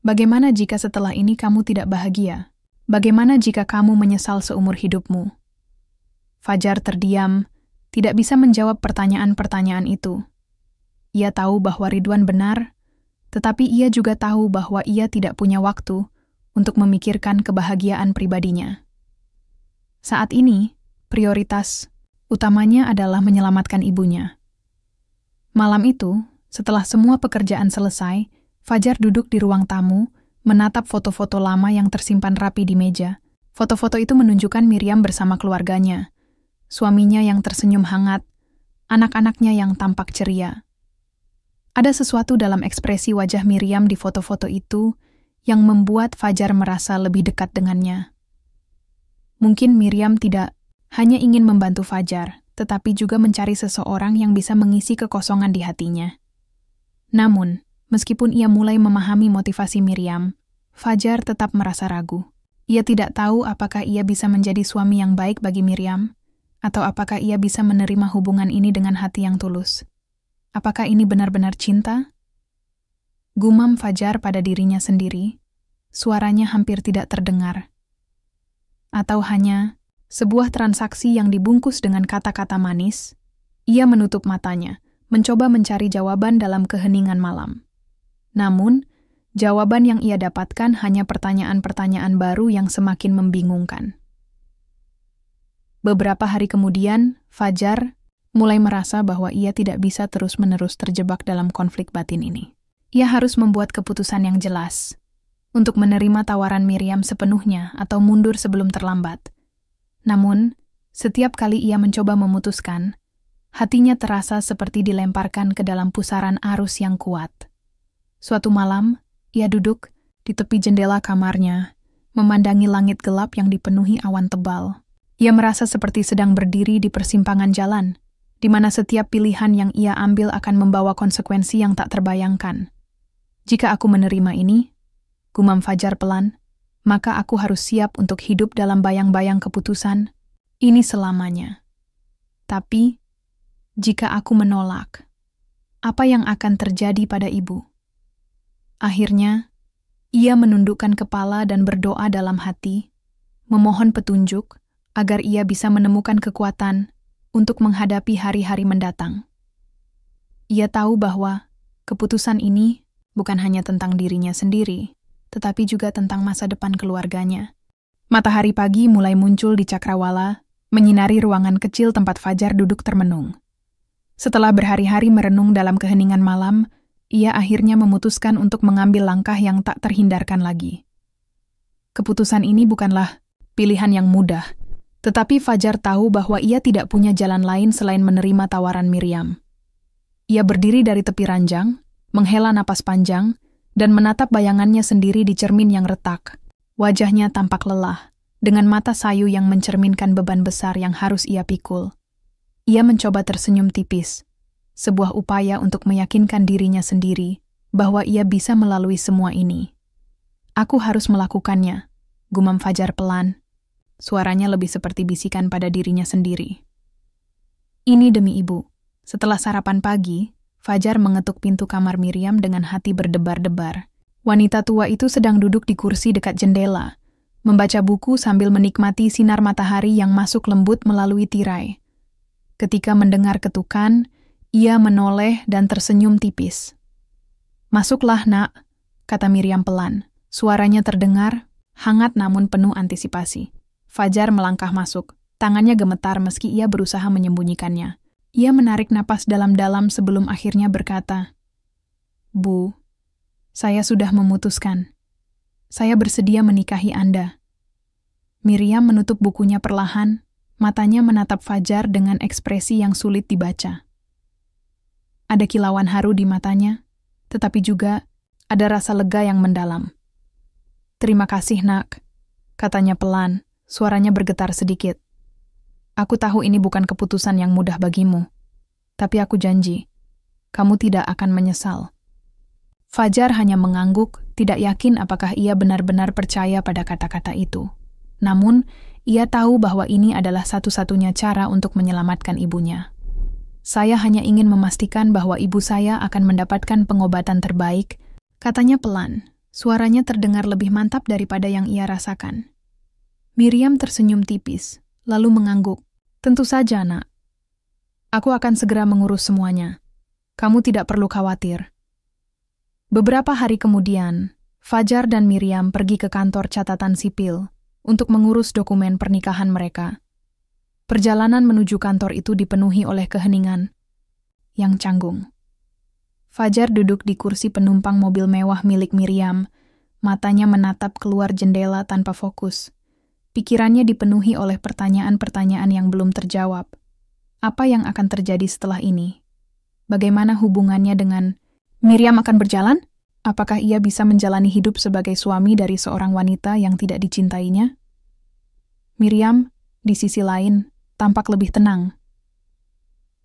Bagaimana jika setelah ini kamu tidak bahagia? Bagaimana jika kamu menyesal seumur hidupmu?" Fajar terdiam, tidak bisa menjawab pertanyaan-pertanyaan itu. Ia tahu bahwa Ridwan benar, tetapi ia juga tahu bahwa ia tidak punya waktu untuk memikirkan kebahagiaan pribadinya. Saat ini, prioritas utamanya adalah menyelamatkan ibunya. Malam itu, setelah semua pekerjaan selesai, Fajar duduk di ruang tamu, menatap foto-foto lama yang tersimpan rapi di meja. Foto-foto itu menunjukkan Miriam bersama keluarganya, suaminya yang tersenyum hangat, anak-anaknya yang tampak ceria. Ada sesuatu dalam ekspresi wajah Miriam di foto-foto itu yang membuat Fajar merasa lebih dekat dengannya. Mungkin Miriam tidak hanya ingin membantu Fajar, tetapi juga mencari seseorang yang bisa mengisi kekosongan di hatinya. Namun, meskipun ia mulai memahami motivasi Miriam, Fajar tetap merasa ragu. Ia tidak tahu apakah ia bisa menjadi suami yang baik bagi Miriam, atau apakah ia bisa menerima hubungan ini dengan hati yang tulus. Apakah ini benar-benar cinta? Gumam Fajar pada dirinya sendiri, suaranya hampir tidak terdengar. Atau hanya sebuah transaksi yang dibungkus dengan kata-kata manis? Ia menutup matanya, mencoba mencari jawaban dalam keheningan malam. Namun, jawaban yang ia dapatkan hanya pertanyaan-pertanyaan baru yang semakin membingungkan. Beberapa hari kemudian, Fajar mulai merasa bahwa ia tidak bisa terus-menerus terjebak dalam konflik batin ini. Ia harus membuat keputusan yang jelas untuk menerima tawaran Miriam sepenuhnya atau mundur sebelum terlambat. Namun, setiap kali ia mencoba memutuskan, hatinya terasa seperti dilemparkan ke dalam pusaran arus yang kuat. Suatu malam, ia duduk di tepi jendela kamarnya, memandangi langit gelap yang dipenuhi awan tebal. Ia merasa seperti sedang berdiri di persimpangan jalan, di mana setiap pilihan yang ia ambil akan membawa konsekuensi yang tak terbayangkan. Jika aku menerima ini, gumam Fajar pelan, maka aku harus siap untuk hidup dalam bayang-bayang keputusan ini selamanya. Tapi, jika aku menolak, apa yang akan terjadi pada ibu? Akhirnya, ia menundukkan kepala dan berdoa dalam hati, memohon petunjuk agar ia bisa menemukan kekuatan untuk menghadapi hari-hari mendatang. Ia tahu bahwa keputusan ini bukan hanya tentang dirinya sendiri, tetapi juga tentang masa depan keluarganya. Matahari pagi mulai muncul di cakrawala, menyinari ruangan kecil tempat Fajar duduk termenung. Setelah berhari-hari merenung dalam keheningan malam, ia akhirnya memutuskan untuk mengambil langkah yang tak terhindarkan lagi. Keputusan ini bukanlah pilihan yang mudah, tetapi Fajar tahu bahwa ia tidak punya jalan lain selain menerima tawaran Miriam. Ia berdiri dari tepi ranjang, menghela napas panjang, dan menatap bayangannya sendiri di cermin yang retak. Wajahnya tampak lelah, dengan mata sayu yang mencerminkan beban besar yang harus ia pikul. Ia mencoba tersenyum tipis, sebuah upaya untuk meyakinkan dirinya sendiri bahwa ia bisa melalui semua ini. Aku harus melakukannya, gumam Fajar pelan. Suaranya lebih seperti bisikan pada dirinya sendiri. Ini demi ibu. Setelah sarapan pagi, Fajar mengetuk pintu kamar Miriam dengan hati berdebar-debar. Wanita tua itu sedang duduk di kursi dekat jendela, membaca buku sambil menikmati sinar matahari yang masuk lembut melalui tirai. Ketika mendengar ketukan, ia menoleh dan tersenyum tipis. "Masuklah, nak," kata Miriam pelan. Suaranya terdengar, hangat namun penuh antisipasi. Fajar melangkah masuk. Tangannya gemetar meski ia berusaha menyembunyikannya. Ia menarik napas dalam-dalam sebelum akhirnya berkata, "Bu, saya sudah memutuskan. Saya bersedia menikahi Anda." Miriam menutup bukunya perlahan, matanya menatap Fajar dengan ekspresi yang sulit dibaca. Ada kilauan haru di matanya, tetapi juga ada rasa lega yang mendalam. "Terima kasih, nak," katanya pelan, suaranya bergetar sedikit. "Aku tahu ini bukan keputusan yang mudah bagimu, tapi aku janji, kamu tidak akan menyesal." Fajar hanya mengangguk, tidak yakin apakah ia benar-benar percaya pada kata-kata itu. Namun, ia tahu bahwa ini adalah satu-satunya cara untuk menyelamatkan ibunya. "Saya hanya ingin memastikan bahwa ibu saya akan mendapatkan pengobatan terbaik," katanya pelan. Suaranya terdengar lebih mantap daripada yang ia rasakan. Miriam tersenyum tipis, lalu mengangguk. "Tentu saja, nak. Aku akan segera mengurus semuanya. Kamu tidak perlu khawatir." Beberapa hari kemudian, Fajar dan Miriam pergi ke kantor catatan sipil untuk mengurus dokumen pernikahan mereka. Perjalanan menuju kantor itu dipenuhi oleh keheningan yang canggung. Fajar duduk di kursi penumpang mobil mewah milik Miriam, matanya menatap keluar jendela tanpa fokus. Pikirannya dipenuhi oleh pertanyaan-pertanyaan yang belum terjawab. Apa yang akan terjadi setelah ini? Bagaimana hubungannya dengan Miriam akan berjalan? Apakah ia bisa menjalani hidup sebagai suami dari seorang wanita yang tidak dicintainya? Miriam, di sisi lain, tampak lebih tenang.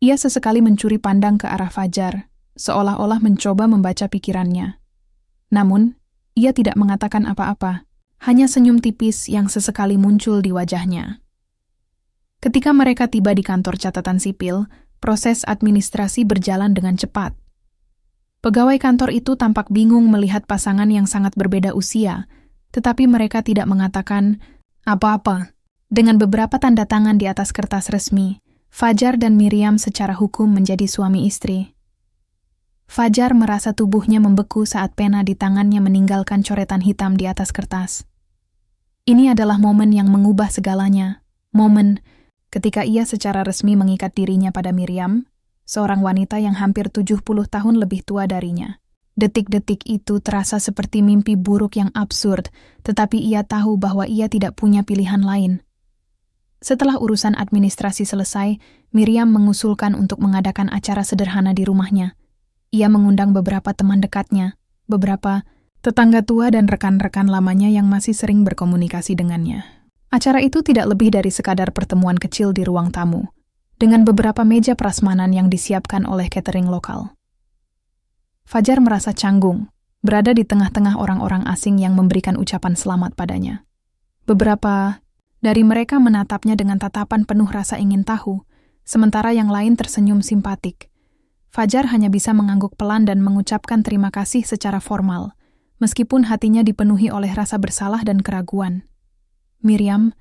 Ia sesekali mencuri pandang ke arah Fajar, seolah-olah mencoba membaca pikirannya. Namun, ia tidak mengatakan apa-apa. Hanya senyum tipis yang sesekali muncul di wajahnya. Ketika mereka tiba di kantor catatan sipil, proses administrasi berjalan dengan cepat. Pegawai kantor itu tampak bingung melihat pasangan yang sangat berbeda usia, Tetapi mereka tidak mengatakan apa-apa. Dengan beberapa tanda tangan di atas kertas resmi, Fajar dan Miriam secara hukum menjadi suami istri. Fajar merasa tubuhnya membeku saat pena di tangannya meninggalkan coretan hitam di atas kertas. Ini adalah momen yang mengubah segalanya. Momen ketika ia secara resmi mengikat dirinya pada Miriam, seorang wanita yang hampir 70 tahun lebih tua darinya. Detik-detik itu terasa seperti mimpi buruk yang absurd, tetapi ia tahu bahwa ia tidak punya pilihan lain. Setelah urusan administrasi selesai, Miriam mengusulkan untuk mengadakan acara sederhana di rumahnya. Ia mengundang beberapa teman dekatnya, beberapa tetangga tua dan rekan-rekan lamanya yang masih sering berkomunikasi dengannya. Acara itu tidak lebih dari sekadar pertemuan kecil di ruang tamu, dengan beberapa meja prasmanan yang disiapkan oleh catering lokal. Fajar merasa canggung, berada di tengah-tengah orang-orang asing yang memberikan ucapan selamat padanya. Beberapa dari mereka menatapnya dengan tatapan penuh rasa ingin tahu, sementara yang lain tersenyum simpatik. Fajar hanya bisa mengangguk pelan dan mengucapkan terima kasih secara formal, meskipun hatinya dipenuhi oleh rasa bersalah dan keraguan. Miriam,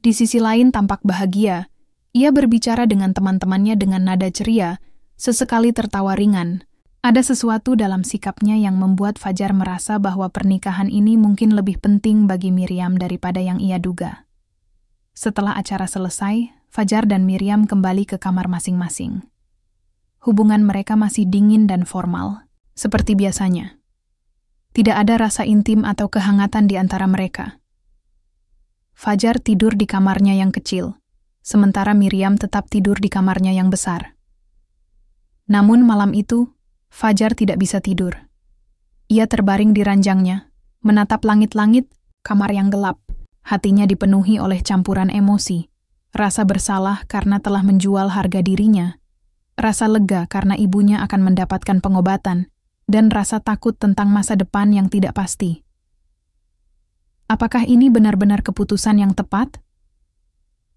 di sisi lain tampak bahagia. Ia berbicara dengan teman-temannya dengan nada ceria, sesekali tertawa ringan. Ada sesuatu dalam sikapnya yang membuat Fajar merasa bahwa pernikahan ini mungkin lebih penting bagi Miriam daripada yang ia duga. Setelah acara selesai, Fajar dan Miriam kembali ke kamar masing-masing. Hubungan mereka masih dingin dan formal, seperti biasanya. Tidak ada rasa intim atau kehangatan di antara mereka. Fajar tidur di kamarnya yang kecil, sementara Miriam tetap tidur di kamarnya yang besar. Namun malam itu, Fajar tidak bisa tidur. Ia terbaring di ranjangnya, menatap langit-langit, kamar yang gelap. Hatinya dipenuhi oleh campuran emosi, rasa bersalah karena telah menjual harga dirinya, rasa lega karena ibunya akan mendapatkan pengobatan, dan rasa takut tentang masa depan yang tidak pasti. Apakah ini benar-benar keputusan yang tepat?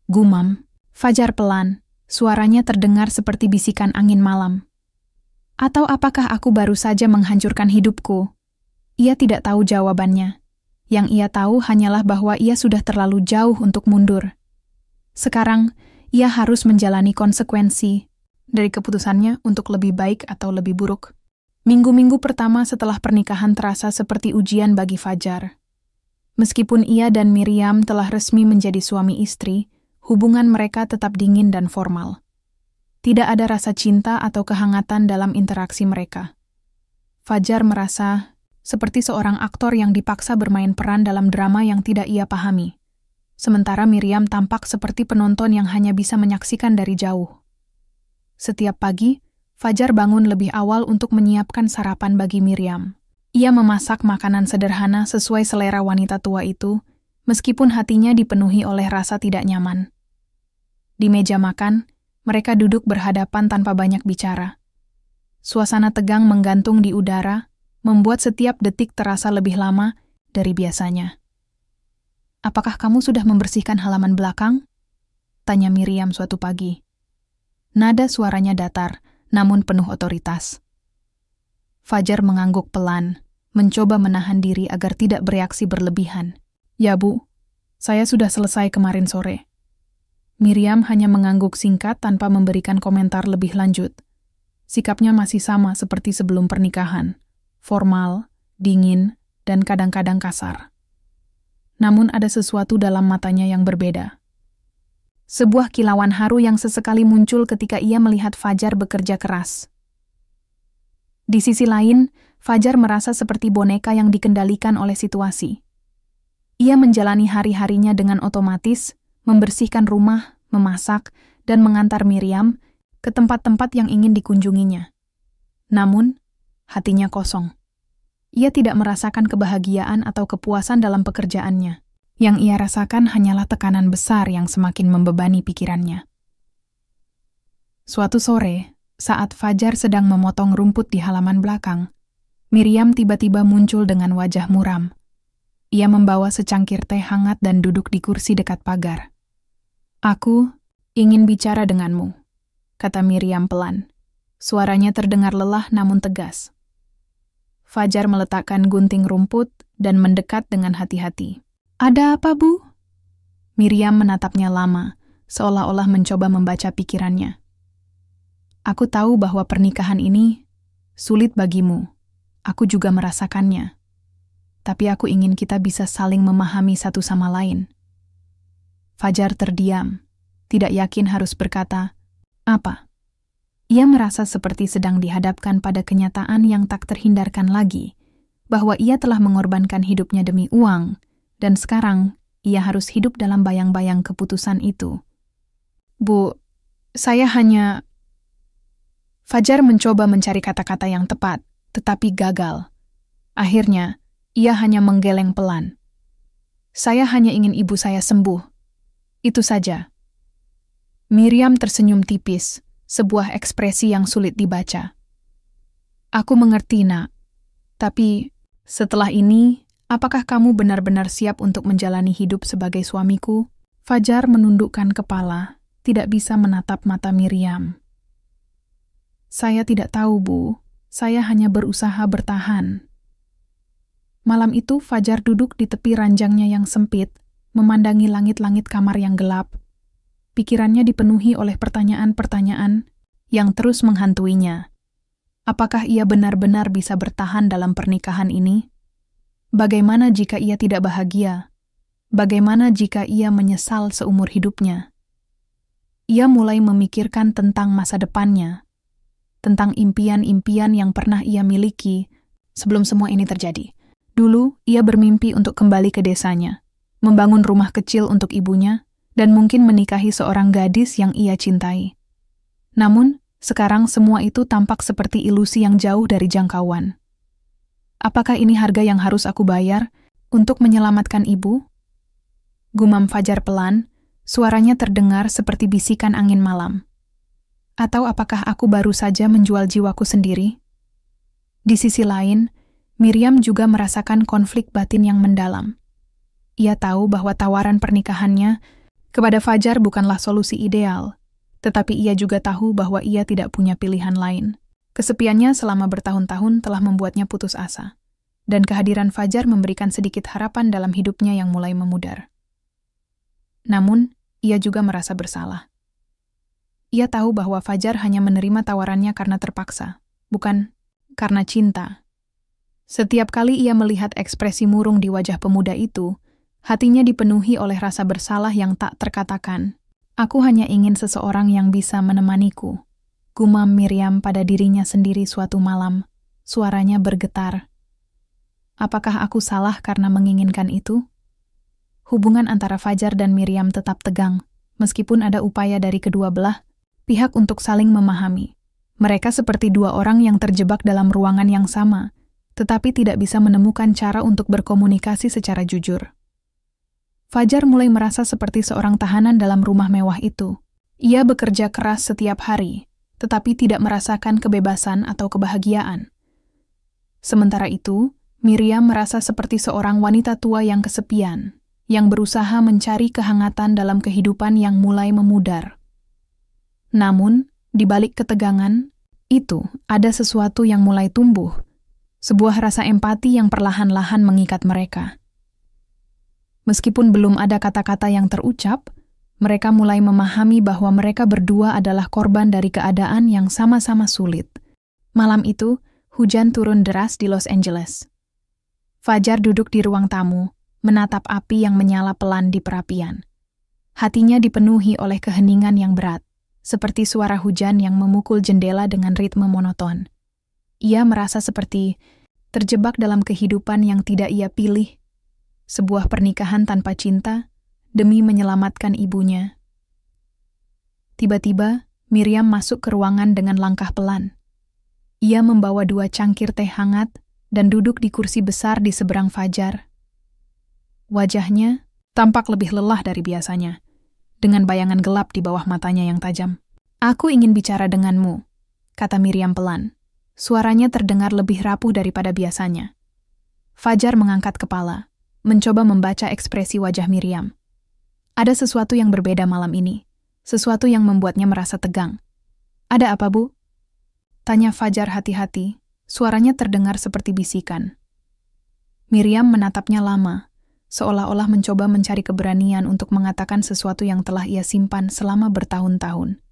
Gumam, Fajar pelan, suaranya terdengar seperti bisikan angin malam. Atau apakah aku baru saja menghancurkan hidupku? Ia tidak tahu jawabannya. Yang ia tahu hanyalah bahwa ia sudah terlalu jauh untuk mundur. Sekarang, ia harus menjalani konsekuensi dari keputusannya untuk lebih baik atau lebih buruk. Minggu-minggu pertama setelah pernikahan terasa seperti ujian bagi Fajar. Meskipun ia dan Miriam telah resmi menjadi suami istri, hubungan mereka tetap dingin dan formal. Tidak ada rasa cinta atau kehangatan dalam interaksi mereka. Fajar merasa seperti seorang aktor yang dipaksa bermain peran dalam drama yang tidak ia pahami. Sementara Miriam tampak seperti penonton yang hanya bisa menyaksikan dari jauh. Setiap pagi, Fajar bangun lebih awal untuk menyiapkan sarapan bagi Miriam. Ia memasak makanan sederhana sesuai selera wanita tua itu, meskipun hatinya dipenuhi oleh rasa tidak nyaman. Di meja makan, mereka duduk berhadapan tanpa banyak bicara. Suasana tegang menggantung di udara, membuat setiap detik terasa lebih lama dari biasanya. "Apakah kamu sudah membersihkan halaman belakang?" tanya Miriam suatu pagi. Nada suaranya datar, namun penuh otoritas. Fajar mengangguk pelan, mencoba menahan diri agar tidak bereaksi berlebihan. "Ya, Bu, saya sudah selesai kemarin sore." Miriam hanya mengangguk singkat tanpa memberikan komentar lebih lanjut. Sikapnya masih sama seperti sebelum pernikahan, formal, dingin, dan kadang-kadang kasar. Namun ada sesuatu dalam matanya yang berbeda. Sebuah kilauan haru yang sesekali muncul ketika ia melihat Fajar bekerja keras. Di sisi lain, Fajar merasa seperti boneka yang dikendalikan oleh situasi. Ia menjalani hari-harinya dengan otomatis, membersihkan rumah, memasak, dan mengantar Miriam ke tempat-tempat yang ingin dikunjunginya. Namun, hatinya kosong. Ia tidak merasakan kebahagiaan atau kepuasan dalam pekerjaannya. Yang ia rasakan hanyalah tekanan besar yang semakin membebani pikirannya. Suatu sore, saat Fajar sedang memotong rumput di halaman belakang, Miriam tiba-tiba muncul dengan wajah muram. Ia membawa secangkir teh hangat dan duduk di kursi dekat pagar. "Aku ingin bicara denganmu," kata Miriam pelan. Suaranya terdengar lelah namun tegas. Fajar meletakkan gunting rumput dan mendekat dengan hati-hati. "Ada apa, Bu?" Miriam menatapnya lama, seolah-olah mencoba membaca pikirannya. "Aku tahu bahwa pernikahan ini sulit bagimu. Aku juga merasakannya. Tapi aku ingin kita bisa saling memahami satu sama lain." Fajar terdiam, tidak yakin harus berkata apa. Ia merasa seperti sedang dihadapkan pada kenyataan yang tak terhindarkan lagi, bahwa ia telah mengorbankan hidupnya demi uang, dan sekarang ia harus hidup dalam bayang-bayang keputusan itu. "Bu, saya hanya..." Fajar mencoba mencari kata-kata yang tepat, tetapi gagal. Akhirnya, ia hanya menggeleng pelan. "Saya hanya ingin ibu saya sembuh. Itu saja." Miriam tersenyum tipis, sebuah ekspresi yang sulit dibaca. "Aku mengerti, Nak. Tapi setelah ini, apakah kamu benar-benar siap untuk menjalani hidup sebagai suamiku?" Fajar menundukkan kepala, tidak bisa menatap mata Miriam. "Saya tidak tahu, Bu. Saya hanya berusaha bertahan." Malam itu, Fajar duduk di tepi ranjangnya yang sempit, memandangi langit-langit kamar yang gelap. Pikirannya dipenuhi oleh pertanyaan-pertanyaan yang terus menghantuinya. Apakah ia benar-benar bisa bertahan dalam pernikahan ini? Bagaimana jika ia tidak bahagia? Bagaimana jika ia menyesal seumur hidupnya? Ia mulai memikirkan tentang masa depannya, tentang impian-impian yang pernah ia miliki sebelum semua ini terjadi. Dulu, ia bermimpi untuk kembali ke desanya, membangun rumah kecil untuk ibunya, dan mungkin menikahi seorang gadis yang ia cintai. Namun, sekarang semua itu tampak seperti ilusi yang jauh dari jangkauan. Apakah ini harga yang harus aku bayar untuk menyelamatkan ibu? Gumam Fajar pelan, suaranya terdengar seperti bisikan angin malam. Atau apakah aku baru saja menjual jiwaku sendiri? Di sisi lain, Miriam juga merasakan konflik batin yang mendalam. Ia tahu bahwa tawaran pernikahannya kepada Fajar bukanlah solusi ideal, tetapi ia juga tahu bahwa ia tidak punya pilihan lain. Kesepiannya selama bertahun-tahun telah membuatnya putus asa, dan kehadiran Fajar memberikan sedikit harapan dalam hidupnya yang mulai memudar. Namun, ia juga merasa bersalah. Ia tahu bahwa Fajar hanya menerima tawarannya karena terpaksa, bukan karena cinta. Setiap kali ia melihat ekspresi murung di wajah pemuda itu, hatinya dipenuhi oleh rasa bersalah yang tak terkatakan. "Aku hanya ingin seseorang yang bisa menemaniku," gumam Miriam pada dirinya sendiri suatu malam. Suaranya bergetar. Apakah aku salah karena menginginkan itu? Hubungan antara Fajar dan Miriam tetap tegang, meskipun ada upaya dari kedua belah pihak untuk saling memahami. Mereka seperti dua orang yang terjebak dalam ruangan yang sama, tetapi tidak bisa menemukan cara untuk berkomunikasi secara jujur. Fajar mulai merasa seperti seorang tahanan dalam rumah mewah itu. Ia bekerja keras setiap hari, tetapi tidak merasakan kebebasan atau kebahagiaan. Sementara itu, Miriam merasa seperti seorang wanita tua yang kesepian, yang berusaha mencari kehangatan dalam kehidupan yang mulai memudar. Namun, di balik ketegangan, itu ada sesuatu yang mulai tumbuh, sebuah rasa empati yang perlahan-lahan mengikat mereka. Meskipun belum ada kata-kata yang terucap, mereka mulai memahami bahwa mereka berdua adalah korban dari keadaan yang sama-sama sulit. Malam itu, hujan turun deras di Los Angeles. Fajar duduk di ruang tamu, menatap api yang menyala pelan di perapian. Hatinya dipenuhi oleh keheningan yang berat, seperti suara hujan yang memukul jendela dengan ritme monoton. Ia merasa seperti terjebak dalam kehidupan yang tidak ia pilih, sebuah pernikahan tanpa cinta demi menyelamatkan ibunya. Tiba-tiba, Miriam masuk ke ruangan dengan langkah pelan. Ia membawa 2 cangkir teh hangat dan duduk di kursi besar di seberang Fajar. Wajahnya tampak lebih lelah dari biasanya, dengan bayangan gelap di bawah matanya yang tajam. "Aku ingin bicara denganmu," kata Miriam pelan. Suaranya terdengar lebih rapuh daripada biasanya. Fajar mengangkat kepala, mencoba membaca ekspresi wajah Miriam. Ada sesuatu yang berbeda malam ini, sesuatu yang membuatnya merasa tegang. "Ada apa, Bu?" tanya Fajar hati-hati, suaranya terdengar seperti bisikan. Miriam menatapnya lama, seolah-olah mencoba mencari keberanian untuk mengatakan sesuatu yang telah ia simpan selama bertahun-tahun.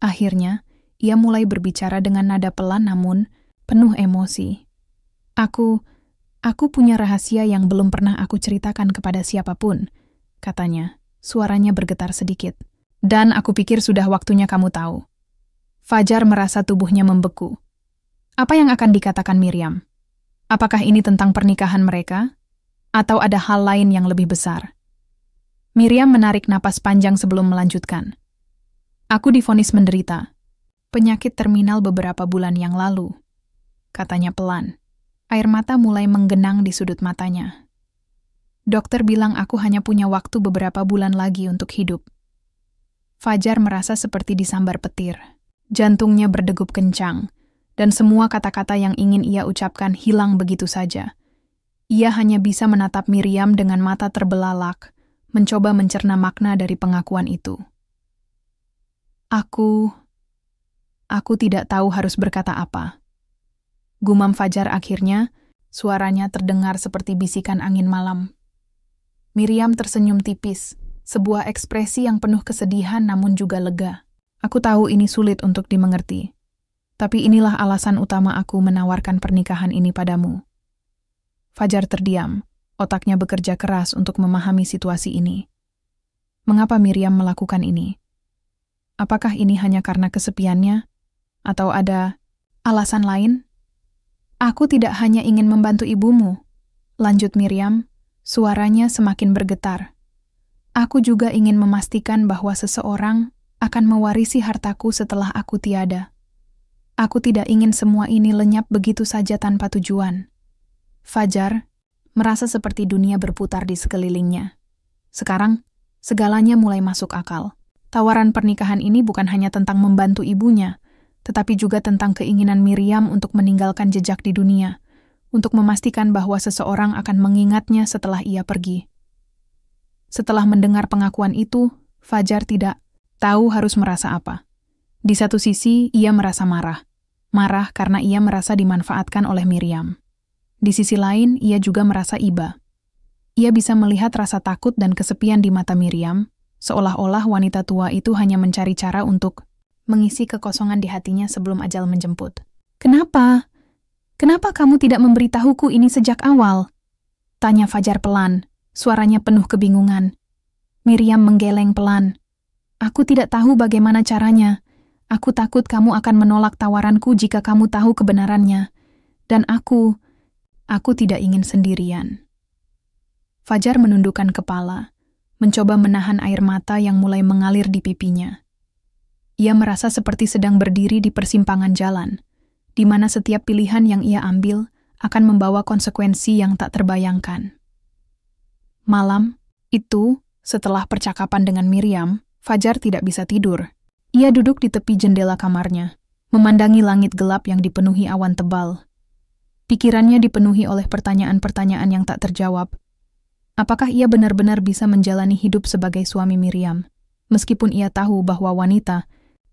Akhirnya, ia mulai berbicara dengan nada pelan namun penuh emosi. Aku punya rahasia yang belum pernah aku ceritakan kepada siapapun, katanya. Suaranya bergetar sedikit. Dan aku pikir sudah waktunya kamu tahu. Fajar merasa tubuhnya membeku. Apa yang akan dikatakan Miriam? Apakah ini tentang pernikahan mereka? Atau ada hal lain yang lebih besar? Miriam menarik napas panjang sebelum melanjutkan. Aku divonis menderita penyakit terminal beberapa bulan yang lalu, katanya pelan. Air mata mulai menggenang di sudut matanya. Dokter bilang aku hanya punya waktu beberapa bulan lagi untuk hidup. Fajar merasa seperti disambar petir. Jantungnya berdegup kencang, dan semua kata-kata yang ingin ia ucapkan hilang begitu saja. Ia hanya bisa menatap Miriam dengan mata terbelalak, mencoba mencerna makna dari pengakuan itu. Aku tidak tahu harus berkata apa. Gumam Fajar akhirnya, suaranya terdengar seperti bisikan angin malam. Miriam tersenyum tipis, sebuah ekspresi yang penuh kesedihan namun juga lega. Aku tahu ini sulit untuk dimengerti, tapi inilah alasan utama aku menawarkan pernikahan ini padamu. Fajar terdiam, otaknya bekerja keras untuk memahami situasi ini. Mengapa Miriam melakukan ini? Apakah ini hanya karena kesepiannya? Atau ada alasan lain? Aku tidak hanya ingin membantu ibumu, lanjut Miriam, suaranya semakin bergetar. Aku juga ingin memastikan bahwa seseorang akan mewarisi hartaku setelah aku tiada. Aku tidak ingin semua ini lenyap begitu saja tanpa tujuan. Fajar merasa seperti dunia berputar di sekelilingnya. Sekarang, segalanya mulai masuk akal. Tawaran pernikahan ini bukan hanya tentang membantu ibunya, tetapi juga tentang keinginan Miriam untuk meninggalkan jejak di dunia, untuk memastikan bahwa seseorang akan mengingatnya setelah ia pergi. Setelah mendengar pengakuan itu, Fajar tidak tahu harus merasa apa. Di satu sisi, ia merasa marah. Marah karena ia merasa dimanfaatkan oleh Miriam. Di sisi lain, ia juga merasa iba. Ia bisa melihat rasa takut dan kesepian di mata Miriam, seolah-olah wanita tua itu hanya mencari cara untuk mengisi kekosongan di hatinya sebelum ajal menjemput. Kenapa? Kenapa kamu tidak memberitahuku ini sejak awal? Tanya Fajar pelan, suaranya penuh kebingungan. Miriam menggeleng pelan. Aku tidak tahu bagaimana caranya. Aku takut kamu akan menolak tawaranku jika kamu tahu kebenarannya. Dan aku tidak ingin sendirian. Fajar menundukkan kepala, mencoba menahan air mata yang mulai mengalir di pipinya. Ia merasa seperti sedang berdiri di persimpangan jalan, di mana setiap pilihan yang ia ambil akan membawa konsekuensi yang tak terbayangkan. Malam itu, setelah percakapan dengan Miriam, Fajar tidak bisa tidur. Ia duduk di tepi jendela kamarnya, memandangi langit gelap yang dipenuhi awan tebal. Pikirannya dipenuhi oleh pertanyaan-pertanyaan yang tak terjawab. Apakah ia benar-benar bisa menjalani hidup sebagai suami Miriam, meskipun ia tahu bahwa wanita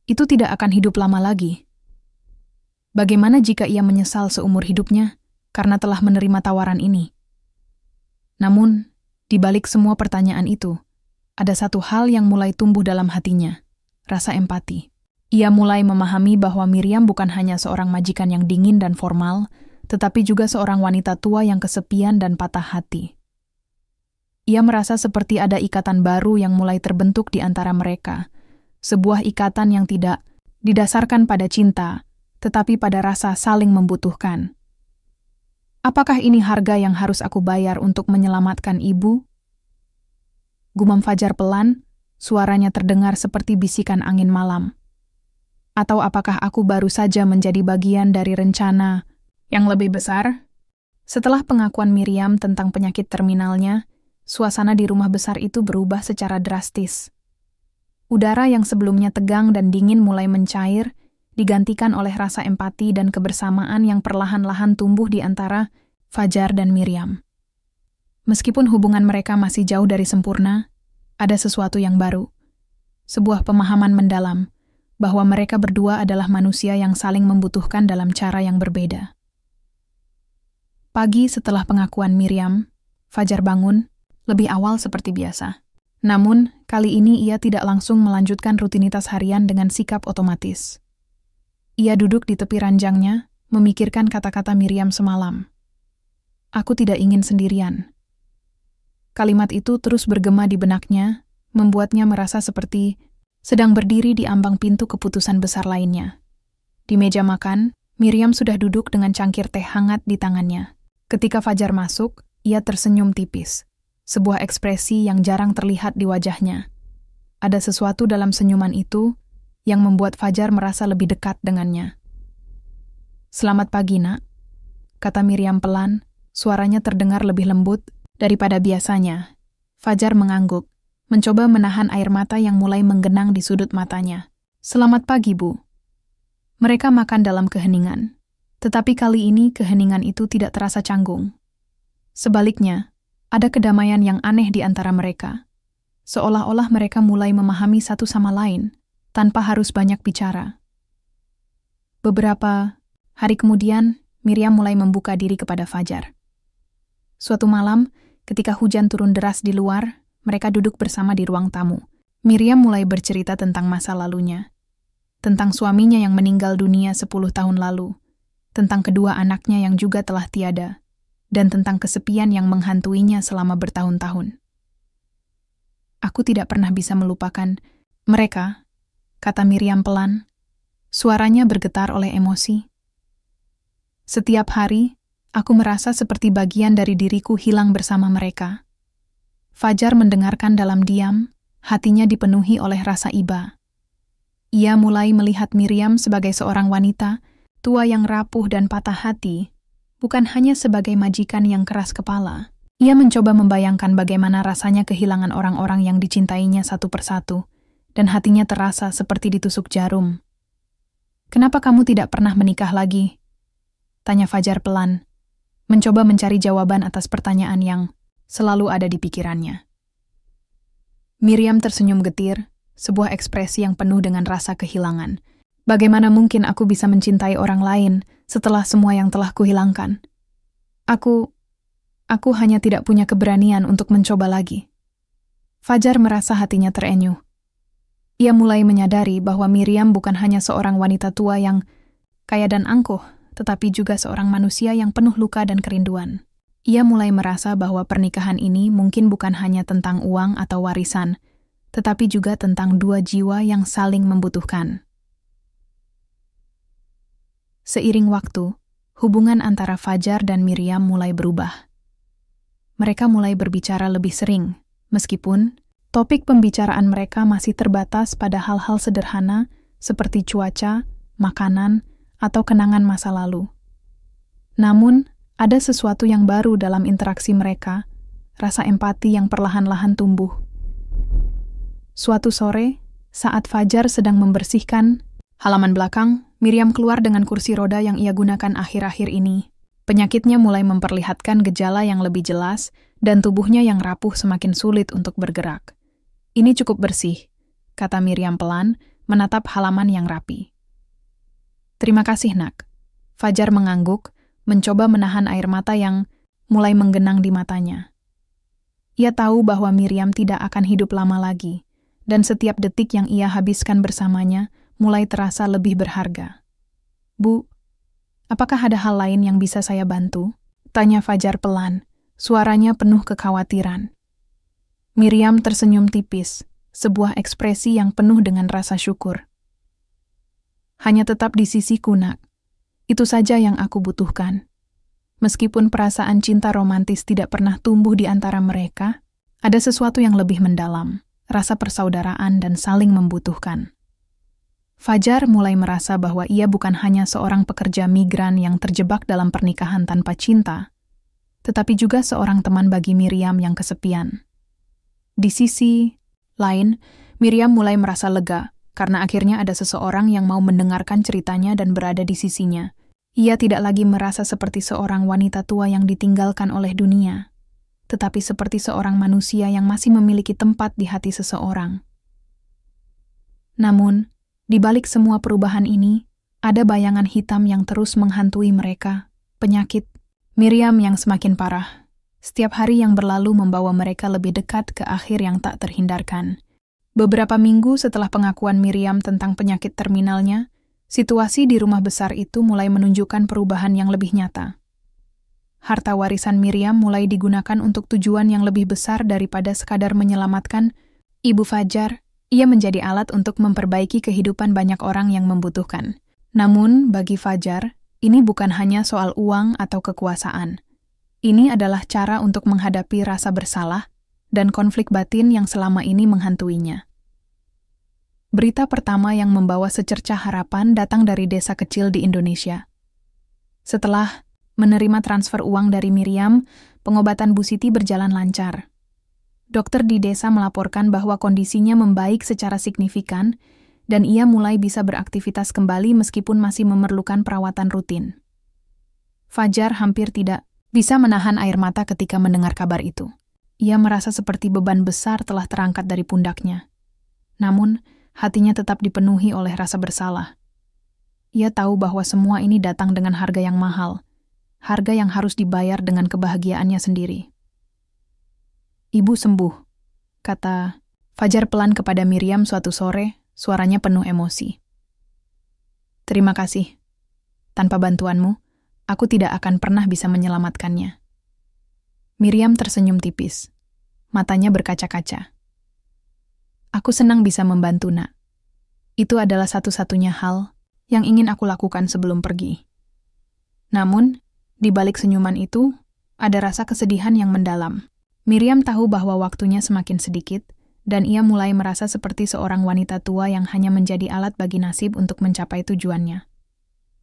itu tidak akan hidup lama lagi? Bagaimana jika ia menyesal seumur hidupnya karena telah menerima tawaran ini? Namun, di balik semua pertanyaan itu, ada satu hal yang mulai tumbuh dalam hatinya, rasa empati. Ia mulai memahami bahwa Miriam bukan hanya seorang majikan yang dingin dan formal, tetapi juga seorang wanita tua yang kesepian dan patah hati. Ia merasa seperti ada ikatan baru yang mulai terbentuk di antara mereka, sebuah ikatan yang tidak didasarkan pada cinta, tetapi pada rasa saling membutuhkan. Apakah ini harga yang harus aku bayar untuk menyelamatkan ibu? Gumam Fajar pelan, suaranya terdengar seperti bisikan angin malam. Atau apakah aku baru saja menjadi bagian dari rencana yang lebih besar? Setelah pengakuan Miriam tentang penyakit terminalnya, suasana di rumah besar itu berubah secara drastis. Udara yang sebelumnya tegang dan dingin mulai mencair, digantikan oleh rasa empati dan kebersamaan yang perlahan-lahan tumbuh di antara Fajar dan Miriam. Meskipun hubungan mereka masih jauh dari sempurna, ada sesuatu yang baru. Sebuah pemahaman mendalam bahwa mereka berdua adalah manusia yang saling membutuhkan dalam cara yang berbeda. Pagi setelah pengakuan Miriam, Fajar bangun, lebih awal seperti biasa. Namun, kali ini ia tidak langsung melanjutkan rutinitas harian dengan sikap otomatis. Ia duduk di tepi ranjangnya, memikirkan kata-kata Miriam semalam. Aku tidak ingin sendirian. Kalimat itu terus bergema di benaknya, membuatnya merasa seperti sedang berdiri di ambang pintu keputusan besar lainnya. Di meja makan, Miriam sudah duduk dengan cangkir teh hangat di tangannya. Ketika Fajar masuk, ia tersenyum tipis. Sebuah ekspresi yang jarang terlihat di wajahnya. Ada sesuatu dalam senyuman itu yang membuat Fajar merasa lebih dekat dengannya. "Selamat pagi, Nak," kata Miriam pelan, suaranya terdengar lebih lembut daripada biasanya. Fajar mengangguk, mencoba menahan air mata yang mulai menggenang di sudut matanya. "Selamat pagi, Bu." Mereka makan dalam keheningan. Tetapi kali ini keheningan itu tidak terasa canggung. Sebaliknya, ada kedamaian yang aneh di antara mereka. Seolah-olah mereka mulai memahami satu sama lain, tanpa harus banyak bicara. Beberapa hari kemudian, Miriam mulai membuka diri kepada Fajar. Suatu malam, ketika hujan turun deras di luar, mereka duduk bersama di ruang tamu. Miriam mulai bercerita tentang masa lalunya. Tentang suaminya yang meninggal dunia 10 tahun lalu. Tentang kedua anaknya yang juga telah tiada, dan tentang kesepian yang menghantuinya selama bertahun-tahun. "Aku tidak pernah bisa melupakan mereka," kata Miriam pelan. Suaranya bergetar oleh emosi. "Setiap hari, aku merasa seperti bagian dari diriku hilang bersama mereka." Fajar mendengarkan dalam diam, hatinya dipenuhi oleh rasa iba. Ia mulai melihat Miriam sebagai seorang wanita tua yang rapuh dan patah hati, bukan hanya sebagai majikan yang keras kepala. Ia mencoba membayangkan bagaimana rasanya kehilangan orang-orang yang dicintainya satu persatu, dan hatinya terasa seperti ditusuk jarum. "Kenapa kamu tidak pernah menikah lagi?" tanya Fajar pelan, mencoba mencari jawaban atas pertanyaan yang selalu ada di pikirannya. Miriam tersenyum getir, sebuah ekspresi yang penuh dengan rasa kehilangan. "Bagaimana mungkin aku bisa mencintai orang lain setelah semua yang telah kuhilangkan? Aku hanya tidak punya keberanian untuk mencoba lagi." Fajar merasa hatinya terenyuh. Ia mulai menyadari bahwa Miriam bukan hanya seorang wanita tua yang kaya dan angkuh, tetapi juga seorang manusia yang penuh luka dan kerinduan. Ia mulai merasa bahwa pernikahan ini mungkin bukan hanya tentang uang atau warisan, tetapi juga tentang dua jiwa yang saling membutuhkan. Seiring waktu, hubungan antara Fajar dan Miriam mulai berubah. Mereka mulai berbicara lebih sering, meskipun topik pembicaraan mereka masih terbatas pada hal-hal sederhana seperti cuaca, makanan, atau kenangan masa lalu. Namun, ada sesuatu yang baru dalam interaksi mereka, rasa empati yang perlahan-lahan tumbuh. Suatu sore, saat Fajar sedang membersihkan halaman belakang, Miriam keluar dengan kursi roda yang ia gunakan akhir-akhir ini. Penyakitnya mulai memperlihatkan gejala yang lebih jelas dan tubuhnya yang rapuh semakin sulit untuk bergerak. "Ini cukup bersih," kata Miriam pelan, menatap halaman yang rapi. "Terima kasih, Nak." Fajar mengangguk, mencoba menahan air mata yang mulai menggenang di matanya. Ia tahu bahwa Miriam tidak akan hidup lama lagi, dan setiap detik yang ia habiskan bersamanya mulai terasa lebih berharga. "Bu, apakah ada hal lain yang bisa saya bantu?" tanya Fajar pelan, suaranya penuh kekhawatiran. Miriam tersenyum tipis, sebuah ekspresi yang penuh dengan rasa syukur. "Hanya tetap di sisiku, Nak. Itu saja yang aku butuhkan." Meskipun perasaan cinta romantis tidak pernah tumbuh di antara mereka, ada sesuatu yang lebih mendalam, rasa persaudaraan dan saling membutuhkan. Fajar mulai merasa bahwa ia bukan hanya seorang pekerja migran yang terjebak dalam pernikahan tanpa cinta, tetapi juga seorang teman bagi Miriam yang kesepian. Di sisi lain, Miriam mulai merasa lega karena akhirnya ada seseorang yang mau mendengarkan ceritanya dan berada di sisinya. Ia tidak lagi merasa seperti seorang wanita tua yang ditinggalkan oleh dunia, tetapi seperti seorang manusia yang masih memiliki tempat di hati seseorang. Namun, di balik semua perubahan ini, ada bayangan hitam yang terus menghantui mereka, penyakit Miriam yang semakin parah. Setiap hari yang berlalu membawa mereka lebih dekat ke akhir yang tak terhindarkan. Beberapa minggu setelah pengakuan Miriam tentang penyakit terminalnya, situasi di rumah besar itu mulai menunjukkan perubahan yang lebih nyata. Harta warisan Miriam mulai digunakan untuk tujuan yang lebih besar daripada sekadar menyelamatkan Ibu Fajar. Ia menjadi alat untuk memperbaiki kehidupan banyak orang yang membutuhkan. Namun, bagi Fajar, ini bukan hanya soal uang atau kekuasaan. Ini adalah cara untuk menghadapi rasa bersalah dan konflik batin yang selama ini menghantuinya. Berita pertama yang membawa secercah harapan datang dari desa kecil di Indonesia. Setelah menerima transfer uang dari Miriam, pengobatan Bu Siti berjalan lancar. Dokter di desa melaporkan bahwa kondisinya membaik secara signifikan dan ia mulai bisa beraktivitas kembali meskipun masih memerlukan perawatan rutin. Fajar hampir tidak bisa menahan air mata ketika mendengar kabar itu. Ia merasa seperti beban besar telah terangkat dari pundaknya. Namun, hatinya tetap dipenuhi oleh rasa bersalah. Ia tahu bahwa semua ini datang dengan harga yang mahal, harga yang harus dibayar dengan kebahagiaannya sendiri. "Ibu sembuh," kata Fajar pelan kepada Miriam suatu sore, suaranya penuh emosi. "Terima kasih. Tanpa bantuanmu, aku tidak akan pernah bisa menyelamatkannya." Miriam tersenyum tipis. Matanya berkaca-kaca. "Aku senang bisa membantu, Nak. Itu adalah satu-satunya hal yang ingin aku lakukan sebelum pergi." Namun, di balik senyuman itu, ada rasa kesedihan yang mendalam. Miriam tahu bahwa waktunya semakin sedikit, dan ia mulai merasa seperti seorang wanita tua yang hanya menjadi alat bagi nasib untuk mencapai tujuannya.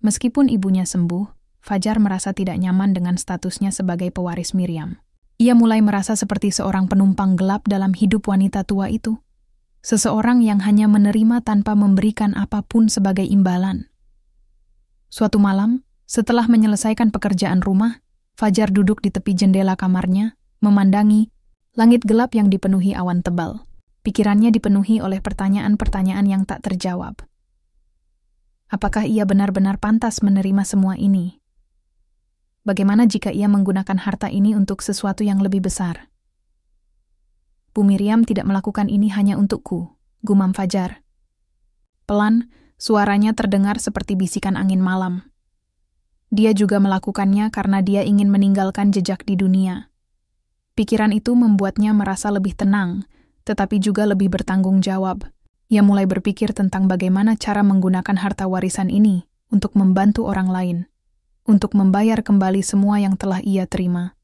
Meskipun ibunya sembuh, Fajar merasa tidak nyaman dengan statusnya sebagai pewaris Miriam. Ia mulai merasa seperti seorang penumpang gelap dalam hidup wanita tua itu. Seseorang yang hanya menerima tanpa memberikan apapun sebagai imbalan. Suatu malam, setelah menyelesaikan pekerjaan rumah, Fajar duduk di tepi jendela kamarnya, memandangi langit gelap yang dipenuhi awan tebal. Pikirannya dipenuhi oleh pertanyaan-pertanyaan yang tak terjawab. Apakah ia benar-benar pantas menerima semua ini? Bagaimana jika ia menggunakan harta ini untuk sesuatu yang lebih besar? Bu Miriam tidak melakukan ini hanya untukku, gumam Fajar. Pelan, suaranya terdengar seperti bisikan angin malam. Dia juga melakukannya karena dia ingin meninggalkan jejak di dunia. Pikiran itu membuatnya merasa lebih tenang, tetapi juga lebih bertanggung jawab. Ia mulai berpikir tentang bagaimana cara menggunakan harta warisan ini untuk membantu orang lain, untuk membayar kembali semua yang telah ia terima.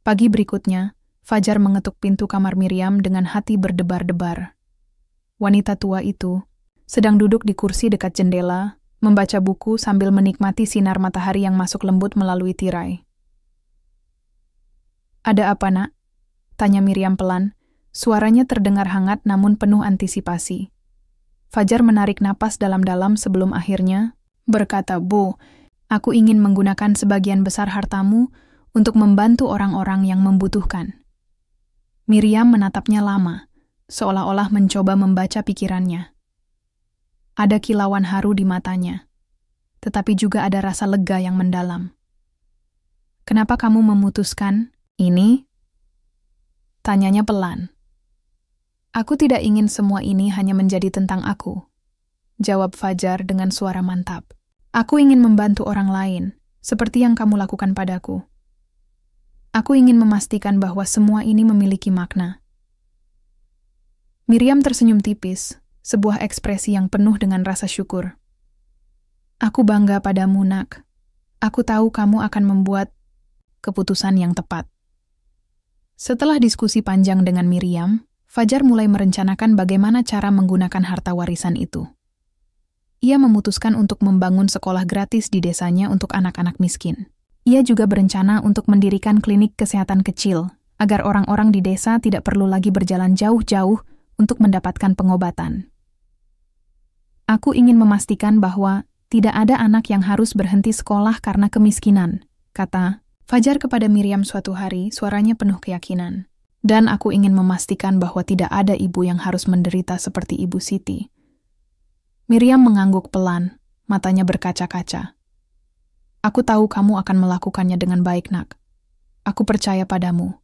Pagi berikutnya, Fajar mengetuk pintu kamar Miriam dengan hati berdebar-debar. Wanita tua itu sedang duduk di kursi dekat jendela, membaca buku sambil menikmati sinar matahari yang masuk lembut melalui tirai. "Ada apa, Nak?" tanya Miriam pelan. Suaranya terdengar hangat namun penuh antisipasi. Fajar menarik napas dalam-dalam sebelum akhirnya berkata, "Bu, aku ingin menggunakan sebagian besar hartamu untuk membantu orang-orang yang membutuhkan." Miriam menatapnya lama, seolah-olah mencoba membaca pikirannya. Ada kilauan haru di matanya, tetapi juga ada rasa lega yang mendalam. "Kenapa kamu memutuskan ini?" tanyanya pelan. "Aku tidak ingin semua ini hanya menjadi tentang aku," jawab Fajar dengan suara mantap. "Aku ingin membantu orang lain, seperti yang kamu lakukan padaku. Aku ingin memastikan bahwa semua ini memiliki makna." Miriam tersenyum tipis, sebuah ekspresi yang penuh dengan rasa syukur. "Aku bangga padamu, Nak. Aku tahu kamu akan membuat keputusan yang tepat." Setelah diskusi panjang dengan Miriam, Fajar mulai merencanakan bagaimana cara menggunakan harta warisan itu. Ia memutuskan untuk membangun sekolah gratis di desanya untuk anak-anak miskin. Ia juga berencana untuk mendirikan klinik kesehatan kecil, agar orang-orang di desa tidak perlu lagi berjalan jauh-jauh untuk mendapatkan pengobatan. "Aku ingin memastikan bahwa tidak ada anak yang harus berhenti sekolah karena kemiskinan," kata Fajar kepada Miriam suatu hari, suaranya penuh keyakinan. "Dan aku ingin memastikan bahwa tidak ada ibu yang harus menderita seperti Ibu Siti." Miriam mengangguk pelan, matanya berkaca-kaca. Aku tahu kamu akan melakukannya dengan baik, Nak. Aku percaya padamu.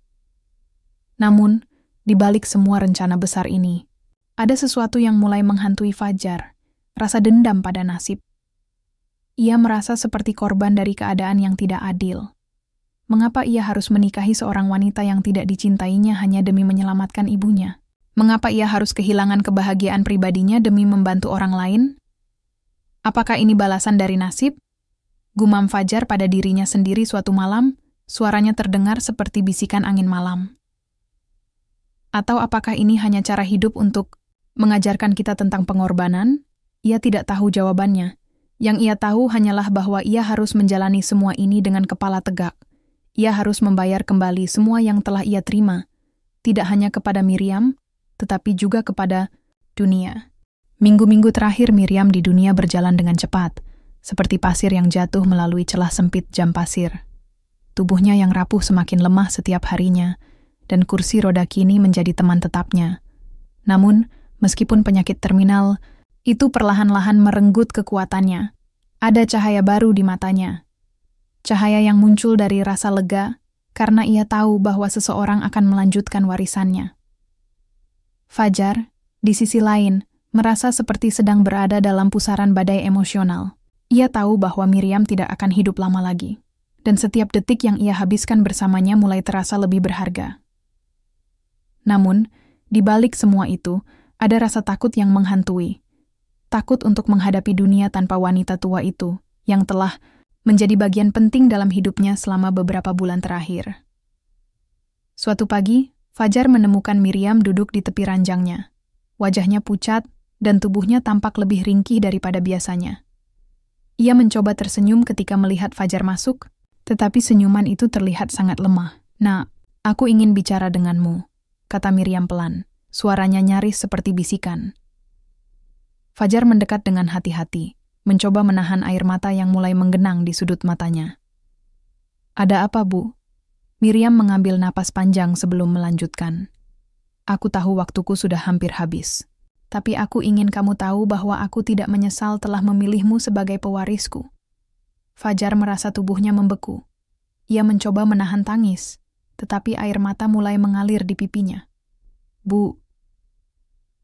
Namun, di balik semua rencana besar ini, ada sesuatu yang mulai menghantui Fajar, rasa dendam pada nasib. Ia merasa seperti korban dari keadaan yang tidak adil. Mengapa ia harus menikahi seorang wanita yang tidak dicintainya hanya demi menyelamatkan ibunya? Mengapa ia harus kehilangan kebahagiaan pribadinya demi membantu orang lain? Apakah ini balasan dari nasib? Gumam Fajar pada dirinya sendiri suatu malam, suaranya terdengar seperti bisikan angin malam. Atau apakah ini hanya cara hidup untuk mengajarkan kita tentang pengorbanan? Ia tidak tahu jawabannya. Yang ia tahu hanyalah bahwa ia harus menjalani semua ini dengan kepala tegak. Ia harus membayar kembali semua yang telah ia terima, tidak hanya kepada Miriam, tetapi juga kepada dunia. Minggu-minggu terakhir Miriam di dunia berjalan dengan cepat, seperti pasir yang jatuh melalui celah sempit jam pasir. Tubuhnya yang rapuh semakin lemah setiap harinya, dan kursi roda kini menjadi teman tetapnya. Namun, meskipun penyakit terminal, itu perlahan-lahan merenggut kekuatannya. Ada cahaya baru di matanya. Cahaya yang muncul dari rasa lega, karena ia tahu bahwa seseorang akan melanjutkan warisannya. Fajar, di sisi lain, merasa seperti sedang berada dalam pusaran badai emosional. Ia tahu bahwa Miriam tidak akan hidup lama lagi, dan setiap detik yang ia habiskan bersamanya mulai terasa lebih berharga. Namun, di balik semua itu, ada rasa takut yang menghantui. Takut untuk menghadapi dunia tanpa wanita tua itu, yang telah menjadi bagian penting dalam hidupnya selama beberapa bulan terakhir. Suatu pagi, Fajar menemukan Miriam duduk di tepi ranjangnya. Wajahnya pucat, dan tubuhnya tampak lebih ringkih daripada biasanya. Ia mencoba tersenyum ketika melihat Fajar masuk, tetapi senyuman itu terlihat sangat lemah. "Nak, aku ingin bicara denganmu," kata Miriam pelan. Suaranya nyaris seperti bisikan. Fajar mendekat dengan hati-hati, mencoba menahan air mata yang mulai menggenang di sudut matanya. "Ada apa, Bu?" Miriam mengambil napas panjang sebelum melanjutkan. "Aku tahu waktuku sudah hampir habis. Tapi aku ingin kamu tahu bahwa aku tidak menyesal telah memilihmu sebagai pewarisku." Fajar merasa tubuhnya membeku. Ia mencoba menahan tangis, tetapi air mata mulai mengalir di pipinya. "Bu,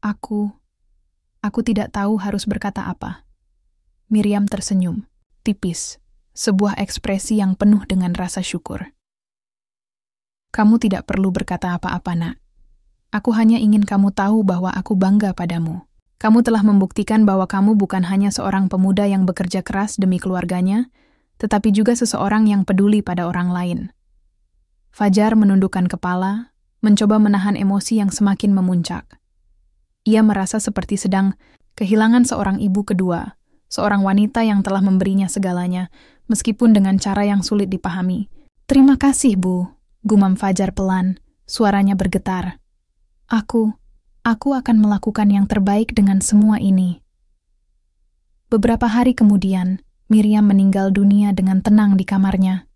Aku tidak tahu harus berkata apa." Miriam tersenyum, tipis, sebuah ekspresi yang penuh dengan rasa syukur. "Kamu tidak perlu berkata apa-apa, Nak. Aku hanya ingin kamu tahu bahwa aku bangga padamu. Kamu telah membuktikan bahwa kamu bukan hanya seorang pemuda yang bekerja keras demi keluarganya, tetapi juga seseorang yang peduli pada orang lain." Fajar menundukkan kepala, mencoba menahan emosi yang semakin memuncak. Ia merasa seperti sedang kehilangan seorang ibu kedua, seorang wanita yang telah memberinya segalanya, meskipun dengan cara yang sulit dipahami. "Terima kasih, Bu," gumam Fajar pelan, suaranya bergetar. Aku akan melakukan yang terbaik dengan semua ini." Beberapa hari kemudian, Miriam meninggal dunia dengan tenang di kamarnya.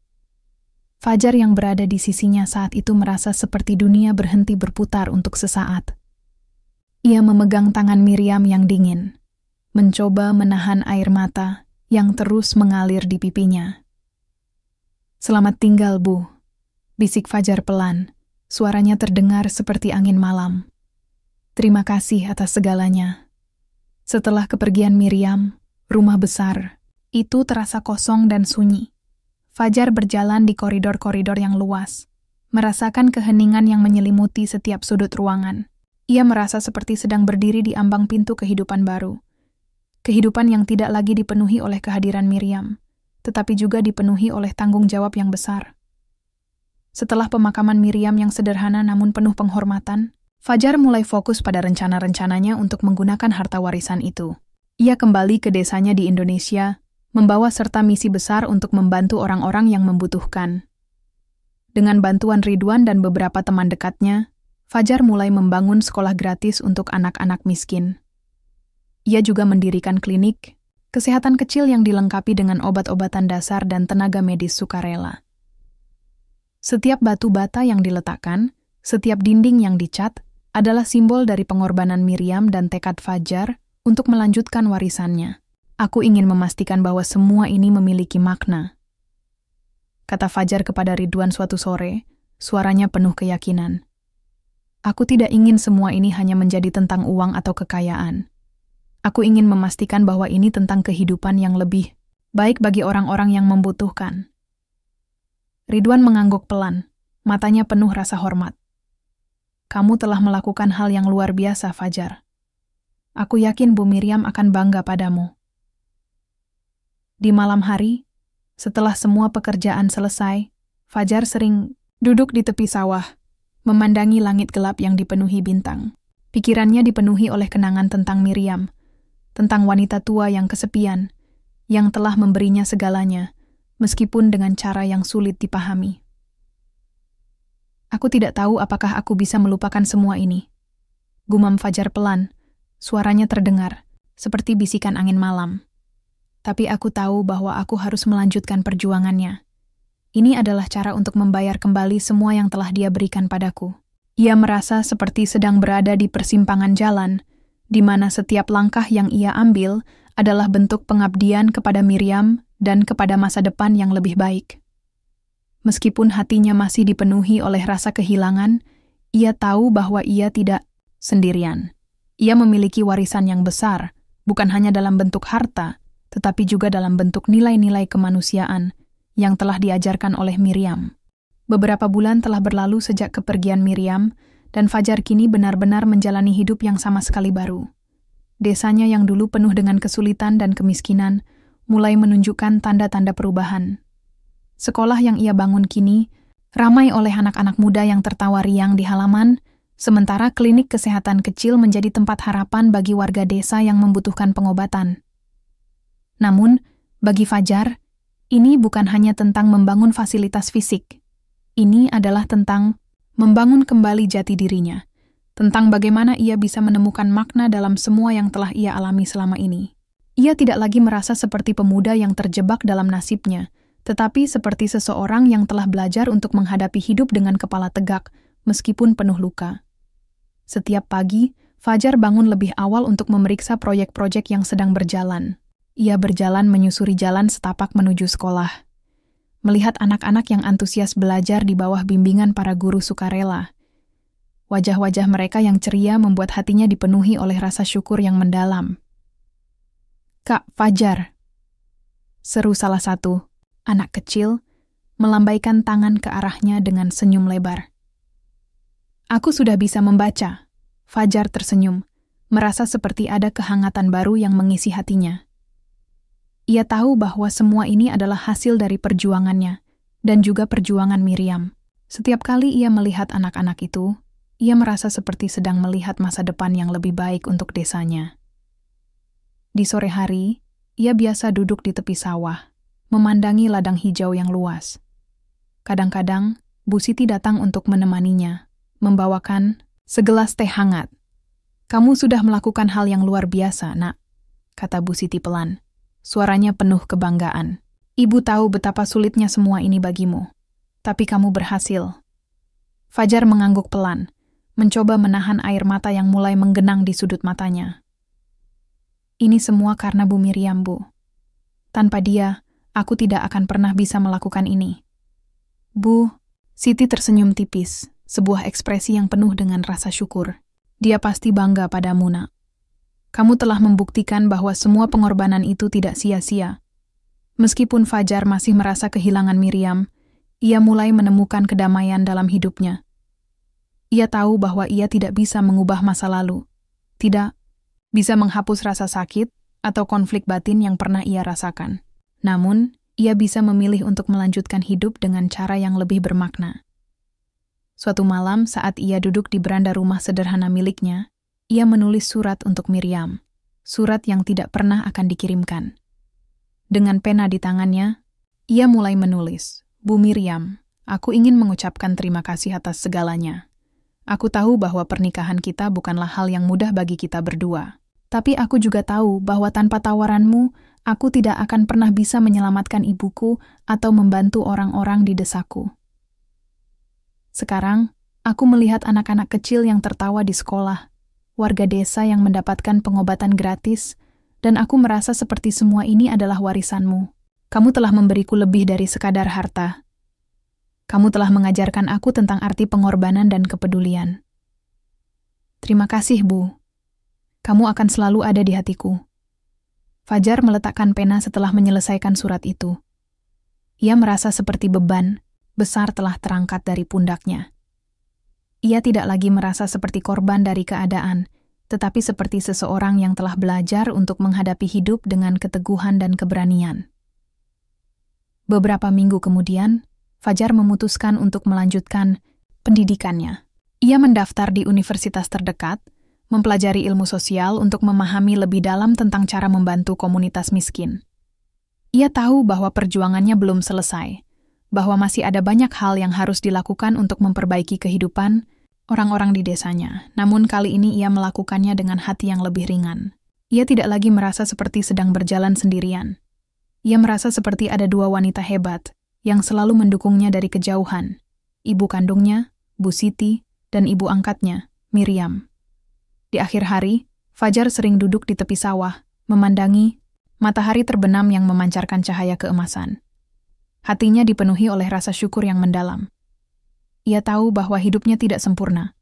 Fajar yang berada di sisinya saat itu merasa seperti dunia berhenti berputar untuk sesaat. Ia memegang tangan Miriam yang dingin, mencoba menahan air mata yang terus mengalir di pipinya. "Selamat tinggal, Bu," bisik Fajar pelan, suaranya terdengar seperti angin malam. "Terima kasih atas segalanya." Setelah kepergian Miriam, rumah besar itu terasa kosong dan sunyi. Fajar berjalan di koridor-koridor yang luas, merasakan keheningan yang menyelimuti setiap sudut ruangan. Ia merasa seperti sedang berdiri di ambang pintu kehidupan baru. Kehidupan yang tidak lagi dipenuhi oleh kehadiran Miriam, tetapi juga dipenuhi oleh tanggung jawab yang besar. Setelah pemakaman Miriam yang sederhana namun penuh penghormatan, Fajar mulai fokus pada rencana-rencananya untuk menggunakan harta warisan itu. Ia kembali ke desanya di Indonesia, membawa serta misi besar untuk membantu orang-orang yang membutuhkan. Dengan bantuan Ridwan dan beberapa teman dekatnya, Fajar mulai membangun sekolah gratis untuk anak-anak miskin. Ia juga mendirikan klinik kesehatan kecil yang dilengkapi dengan obat-obatan dasar dan tenaga medis sukarela. Setiap batu bata yang diletakkan, setiap dinding yang dicat, adalah simbol dari pengorbanan Miriam dan tekad Fajar untuk melanjutkan warisannya. "Aku ingin memastikan bahwa semua ini memiliki makna," kata Fajar kepada Ridwan suatu sore, suaranya penuh keyakinan. Aku tidak ingin semua ini hanya menjadi tentang uang atau kekayaan. Aku ingin memastikan bahwa ini tentang kehidupan yang lebih baik bagi orang-orang yang membutuhkan. Ridwan mengangguk pelan, matanya penuh rasa hormat. Kamu telah melakukan hal yang luar biasa, Fajar. Aku yakin Bu Miriam akan bangga padamu. Di malam hari, setelah semua pekerjaan selesai, Fajar sering duduk di tepi sawah, memandangi langit gelap yang dipenuhi bintang. Pikirannya dipenuhi oleh kenangan tentang Miriam, tentang wanita tua yang kesepian, yang telah memberinya segalanya, meskipun dengan cara yang sulit dipahami. Aku tidak tahu apakah aku bisa melupakan semua ini. Gumam Fajar pelan, suaranya terdengar, seperti bisikan angin malam. Tapi aku tahu bahwa aku harus melanjutkan perjuangannya. Ini adalah cara untuk membayar kembali semua yang telah dia berikan padaku. Ia merasa seperti sedang berada di persimpangan jalan, di mana setiap langkah yang ia ambil adalah bentuk pengabdian kepada Miriam dan kepada masa depan yang lebih baik. Meskipun hatinya masih dipenuhi oleh rasa kehilangan, ia tahu bahwa ia tidak sendirian. Ia memiliki warisan yang besar, bukan hanya dalam bentuk harta, tetapi juga dalam bentuk nilai-nilai kemanusiaan yang telah diajarkan oleh Miriam. Beberapa bulan telah berlalu sejak kepergian Miriam, dan Fajar kini benar-benar menjalani hidup yang sama sekali baru. Desanya yang dulu penuh dengan kesulitan dan kemiskinan, mulai menunjukkan tanda-tanda perubahan. Sekolah yang ia bangun kini, ramai oleh anak-anak muda yang tertawa riang di halaman, sementara klinik kesehatan kecil menjadi tempat harapan bagi warga desa yang membutuhkan pengobatan. Namun, bagi Fajar, ini bukan hanya tentang membangun fasilitas fisik. Ini adalah tentang membangun kembali jati dirinya, tentang bagaimana ia bisa menemukan makna dalam semua yang telah ia alami selama ini. Ia tidak lagi merasa seperti pemuda yang terjebak dalam nasibnya, tetapi seperti seseorang yang telah belajar untuk menghadapi hidup dengan kepala tegak, meskipun penuh luka. Setiap pagi, Fajar bangun lebih awal untuk memeriksa proyek-proyek yang sedang berjalan. Ia berjalan menyusuri jalan setapak menuju sekolah. Melihat anak-anak yang antusias belajar di bawah bimbingan para guru sukarela. Wajah-wajah mereka yang ceria membuat hatinya dipenuhi oleh rasa syukur yang mendalam. "Kak Fajar," seru salah satu, anak kecil, melambaikan tangan ke arahnya dengan senyum lebar. "Aku sudah bisa membaca." Fajar tersenyum, merasa seperti ada kehangatan baru yang mengisi hatinya. Ia tahu bahwa semua ini adalah hasil dari perjuangannya, dan juga perjuangan Miriam. Setiap kali ia melihat anak-anak itu, ia merasa seperti sedang melihat masa depan yang lebih baik untuk desanya. Di sore hari, ia biasa duduk di tepi sawah, memandangi ladang hijau yang luas. Kadang-kadang, Bu Siti datang untuk menemaninya, membawakan segelas teh hangat. "Kamu sudah melakukan hal yang luar biasa, Nak," kata Bu Siti pelan. Suaranya penuh kebanggaan. "Ibu tahu betapa sulitnya semua ini bagimu. Tapi kamu berhasil." Fajar mengangguk pelan, mencoba menahan air mata yang mulai menggenang di sudut matanya. "Ini semua karena Bu Miriam, Bu. Tanpa dia, aku tidak akan pernah bisa melakukan ini." "Bu," Siti tersenyum tipis, sebuah ekspresi yang penuh dengan rasa syukur. "Dia pasti bangga padamu, Nak. Kamu telah membuktikan bahwa semua pengorbanan itu tidak sia-sia." Meskipun Fajar masih merasa kehilangan Miriam, ia mulai menemukan kedamaian dalam hidupnya. Ia tahu bahwa ia tidak bisa mengubah masa lalu, tidak bisa menghapus rasa sakit atau konflik batin yang pernah ia rasakan. Namun, ia bisa memilih untuk melanjutkan hidup dengan cara yang lebih bermakna. Suatu malam saat ia duduk di beranda rumah sederhana miliknya, ia menulis surat untuk Miriam, surat yang tidak pernah akan dikirimkan. Dengan pena di tangannya, ia mulai menulis, "Bu Miriam, aku ingin mengucapkan terima kasih atas segalanya. Aku tahu bahwa pernikahan kita bukanlah hal yang mudah bagi kita berdua. Tapi aku juga tahu bahwa tanpa tawaranmu, aku tidak akan pernah bisa menyelamatkan ibuku atau membantu orang-orang di desaku. Sekarang, aku melihat anak-anak kecil yang tertawa di sekolah, warga desa yang mendapatkan pengobatan gratis, dan aku merasa seperti semua ini adalah warisanmu. Kamu telah memberiku lebih dari sekadar harta, Kamu telah mengajarkan aku tentang arti pengorbanan dan kepedulian. Terima kasih, Bu. Kamu akan selalu ada di hatiku. Fajar meletakkan pena setelah menyelesaikan surat itu. Ia merasa seperti beban besar telah terangkat dari pundaknya. Ia tidak lagi merasa seperti korban dari keadaan, tetapi seperti seseorang yang telah belajar untuk menghadapi hidup dengan keteguhan dan keberanian. Beberapa minggu kemudian, Fajar memutuskan untuk melanjutkan pendidikannya. Ia mendaftar di universitas terdekat, mempelajari ilmu sosial untuk memahami lebih dalam tentang cara membantu komunitas miskin. Ia tahu bahwa perjuangannya belum selesai, bahwa masih ada banyak hal yang harus dilakukan untuk memperbaiki kehidupan orang-orang di desanya. Namun kali ini ia melakukannya dengan hati yang lebih ringan. Ia tidak lagi merasa seperti sedang berjalan sendirian. Ia merasa seperti ada dua wanita hebat yang selalu mendukungnya dari kejauhan. Ibu kandungnya, Bu Siti, dan ibu angkatnya, Miriam. Di akhir hari, Fajar sering duduk di tepi sawah, memandangi matahari terbenam yang memancarkan cahaya keemasan. Hatinya dipenuhi oleh rasa syukur yang mendalam. Ia tahu bahwa hidupnya tidak sempurna,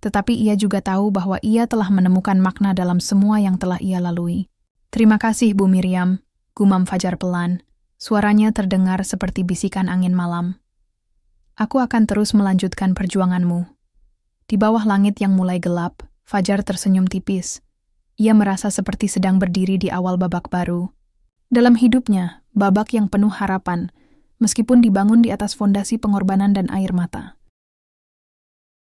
tetapi ia juga tahu bahwa ia telah menemukan makna dalam semua yang telah ia lalui. Terima kasih, Bu Miriam, gumam Fajar pelan. Suaranya terdengar seperti bisikan angin malam. Aku akan terus melanjutkan perjuanganmu. Di bawah langit yang mulai gelap, Fajar tersenyum tipis. Ia merasa seperti sedang berdiri di awal babak baru. Dalam hidupnya, babak yang penuh harapan, meskipun dibangun di atas fondasi pengorbanan dan air mata.